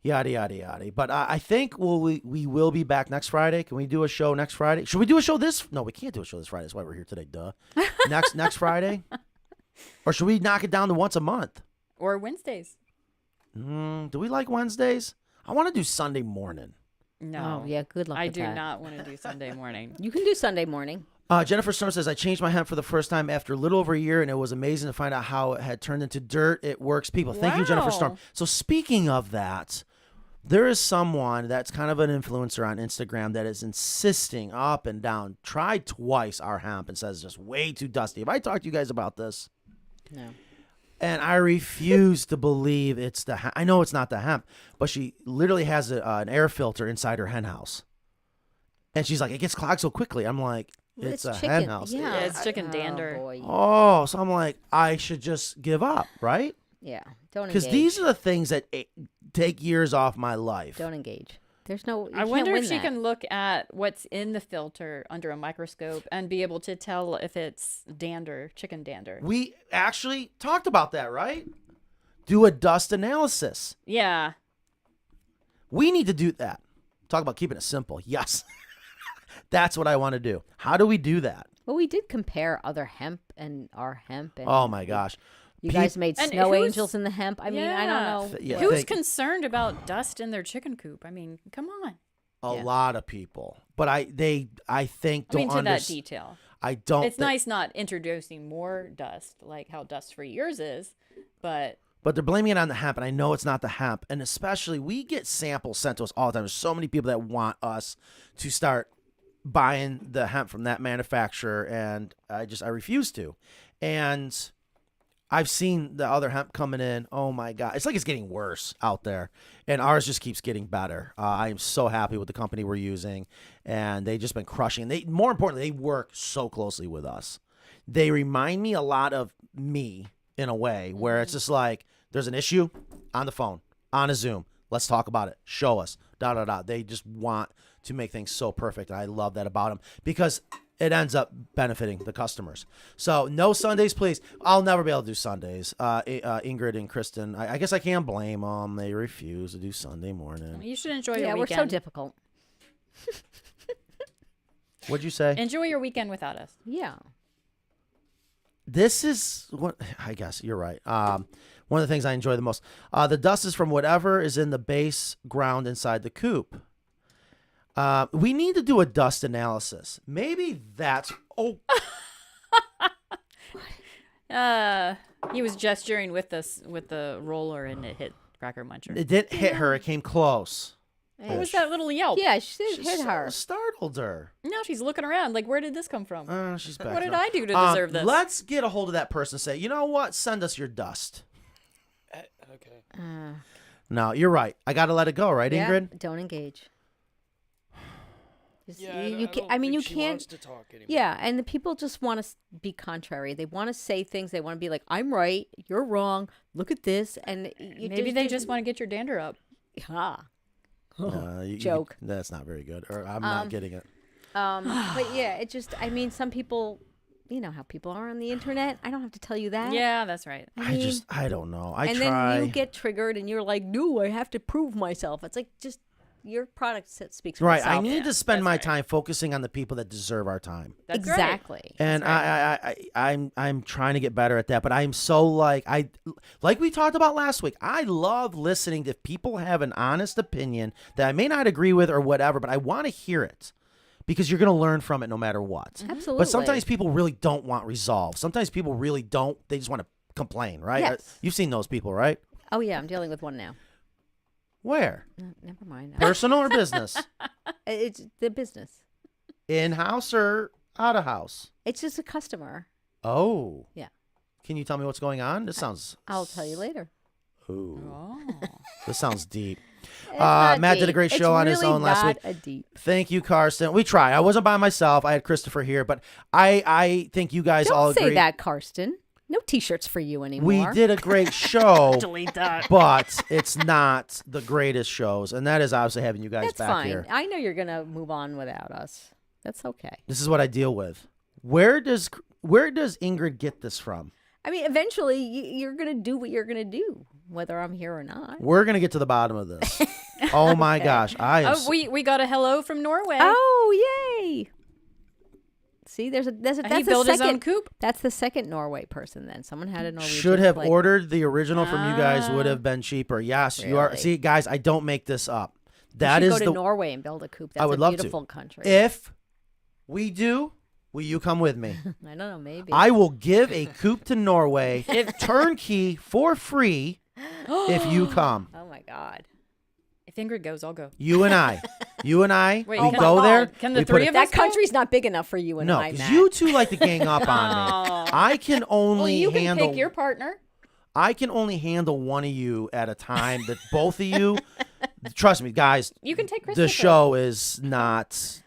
Yada, yada, yada. But I think we will be back next Friday. Can we do a show next Friday? Should we do a show this? No, we can't do a show this Friday. That's why we're here today. Duh. Next Friday? Or should we knock it down to once a month? Or Wednesdays. Do we like Wednesdays? I want to do Sunday morning. No. Oh, yeah, good luck I with do that. not want to do Sunday morning. You can do Sunday morning. Jennifer Stone says, I changed my hemp for the first time after a little over a year, and it was amazing to find out how it had turned into dirt. It works, people. Thank you, Jennifer Storm. Wow. So speaking of that, there is someone that's kind of an influencer on Instagram that is insisting up and down, tried twice our hemp and says it's just way too dusty. Have I talked to you guys about this? No. And I refuse to believe it's the hemp. I know it's not the hemp, but she literally has an air filter inside her hen house. And she's like, it gets clogged so quickly. I'm like, Well, it's a chicken. hen house. Yeah, Yeah, it's chicken dander. Oh, boy. Oh, so I'm like, I should just give up, right? Yeah, don't Because engage. these are the things that take years off my life. Don't engage. There's no. I wonder if she can look at what's in the filter under a microscope and be able to tell if it's dander, chicken dander. We actually talked about that, right? Do a dust analysis. Yeah. We need to do that. Talk about keeping it simple. Yes. That's what I want to do. How do we do that? Well, we did compare other hemp and our hemp. And Oh, my gosh. You guys made And snow who's- angels in the hemp. I mean, I don't know. Yeah, Who's thank- concerned about dust in their chicken coop? I mean, come on. A lot of people. But I think I don't mean, to that understand. detail. I don't. It's nice not introducing more dust, like how dust-free yours is, but but they're blaming it on the hemp, and I know it's not the hemp. And especially, we get samples sent to us all the time. There's so many people that want us to start buying the hemp from that manufacturer, and I refuse to. And I've seen the other hemp coming in. Oh my God. It's like it's getting worse out there, and ours just keeps getting better. I am so happy with the company we're using, and they've just been crushing. More importantly, they work so closely with us. They remind me a lot of me in a way where it's just like, there's an issue on the phone, on a Zoom. Let's talk about it. Show us. They just want to make things so perfect. And I love that about them because it ends up benefiting the customers. So no Sundays, please. I'll never be able to do Sundays. Ingrid and Kristen, I guess I can't blame them. They refuse to do Sunday morning. You should enjoy your Yeah, weekend. we're so difficult. What'd you say? Enjoy your weekend without us. Yeah. This is what I guess you're right. One of the things I enjoy the most. The dust is from whatever is in the base ground inside the coop. We need to do a dust analysis. Maybe that's he was gesturing with the roller and it hit CrackerMuncher. It didn't hit her. It came close. What was that little yelp? Yeah, she hit her. Startled her. Now she's looking around like, where did this come from? She's back. What did now. I do to deserve this? Let's get a hold of that person and say, you know what? Send us your dust. Okay. No, you're right. I got to let it go, right, Yeah, Ingrid? don't engage. Yeah, you I can't. don't I mean, you think she can't. wants to talk anymore. Yeah, and the people just want to be contrary. They want to say things. They want to be like, "I'm right, you're wrong. Look at this." And maybe they just want to get your dander up. Joke. That's not very good. Or I'm not getting it. But yeah, it just. I mean, some people. You know how people are on the internet. I don't have to tell you that. Yeah, that's right. I don't know. I and try. then you get triggered, and you're like, "No, I have to prove myself." It's like just. Your product speaks for right. itself. I need to spend my time focusing on the people that deserve our time. That's exactly. Right. And I'm trying to get better at that. But I'm so like we talked about last week. I love listening to people have an honest opinion that I may not agree with or whatever, but I want to hear it because you're going to learn from it no matter what. Absolutely. But sometimes people really don't want resolve. Sometimes people really don't. They just want to complain, right? Yes. You've seen those people, right? Oh yeah, I'm dealing with one now. Where? Never mind. Personal or business? It's the business. In-house or out-of-house? It's just a customer. Oh. Yeah. Can you tell me what's going on? This sounds... I'll tell you later. Ooh. Oh. This sounds deep. Not Matt deep. did a great show on his really own last week. not a deep. Thank you, Karsten. We tried. I wasn't by myself. I had Christopher here, but I think you guys all Don't agree. say that, Karsten. No T-shirts for you anymore. We did a great show. Delete that. But it's not the greatest shows, and that is obviously having you guys That's back fine. here. I know you're gonna move on without us. That's okay. This is what I deal with. Where does Ingrid get this from? I mean, eventually you're gonna do what you're gonna do, whether I'm here or not. We're gonna get to the bottom of this. Oh my gosh, I am. We got a hello from Norway. Oh yay! See, that's he the built his own second coop. That's the second Norway person. Then someone had a Norwegian. Should have flag. ordered the original from you guys. Would have been cheaper. Yes, you are. Really? See, guys, I don't make this up. You That should is go the. to Norway and build a coop. That's I would a love beautiful to. country. If we do, will you come with me? I don't know, maybe. I will give a coop to Norway, turnkey for free, if you come. Oh my God. If Ingrid goes, I'll go. You and I, Wait, we can- go there. Can the we put three it- of That us go? country's not big enough for you and No, I, because Matt. you two like to gang up on me. I can only Well, you can handle. pick your partner. I can only handle one of you at a time. That both of you, trust me, guys. You can take Christopher. The show is not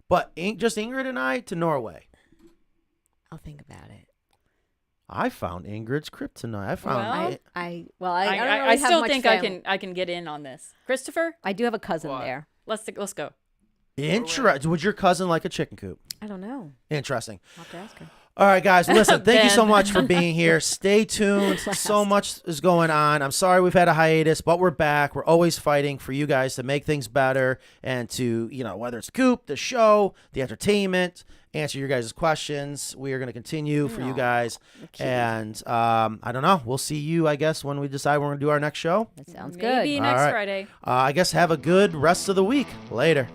but just Ingrid and I to Norway. I'll think about it. I found Ingrid's kryptonite. I found. Well, I don't really I have still much think family. I can get in on this. Christopher, I do have a cousin What? there. let's go. Interesting. Would your cousin like a chicken coop? I don't know. Interesting. I'll have to ask her. All right, guys. Listen, thank you so Ben. much for being here. Stay tuned. So much is going on. I'm sorry we've had a hiatus, but we're back. We're always fighting for you guys to make things better and to, whether it's Coop, the show, the entertainment, answer your guys' questions. We are going to continue for you guys. And I don't know. We'll see you, I guess, when we decide we're going to do our next show. That sounds Maybe good. next All right. Friday. I guess have a good rest of the week. Later.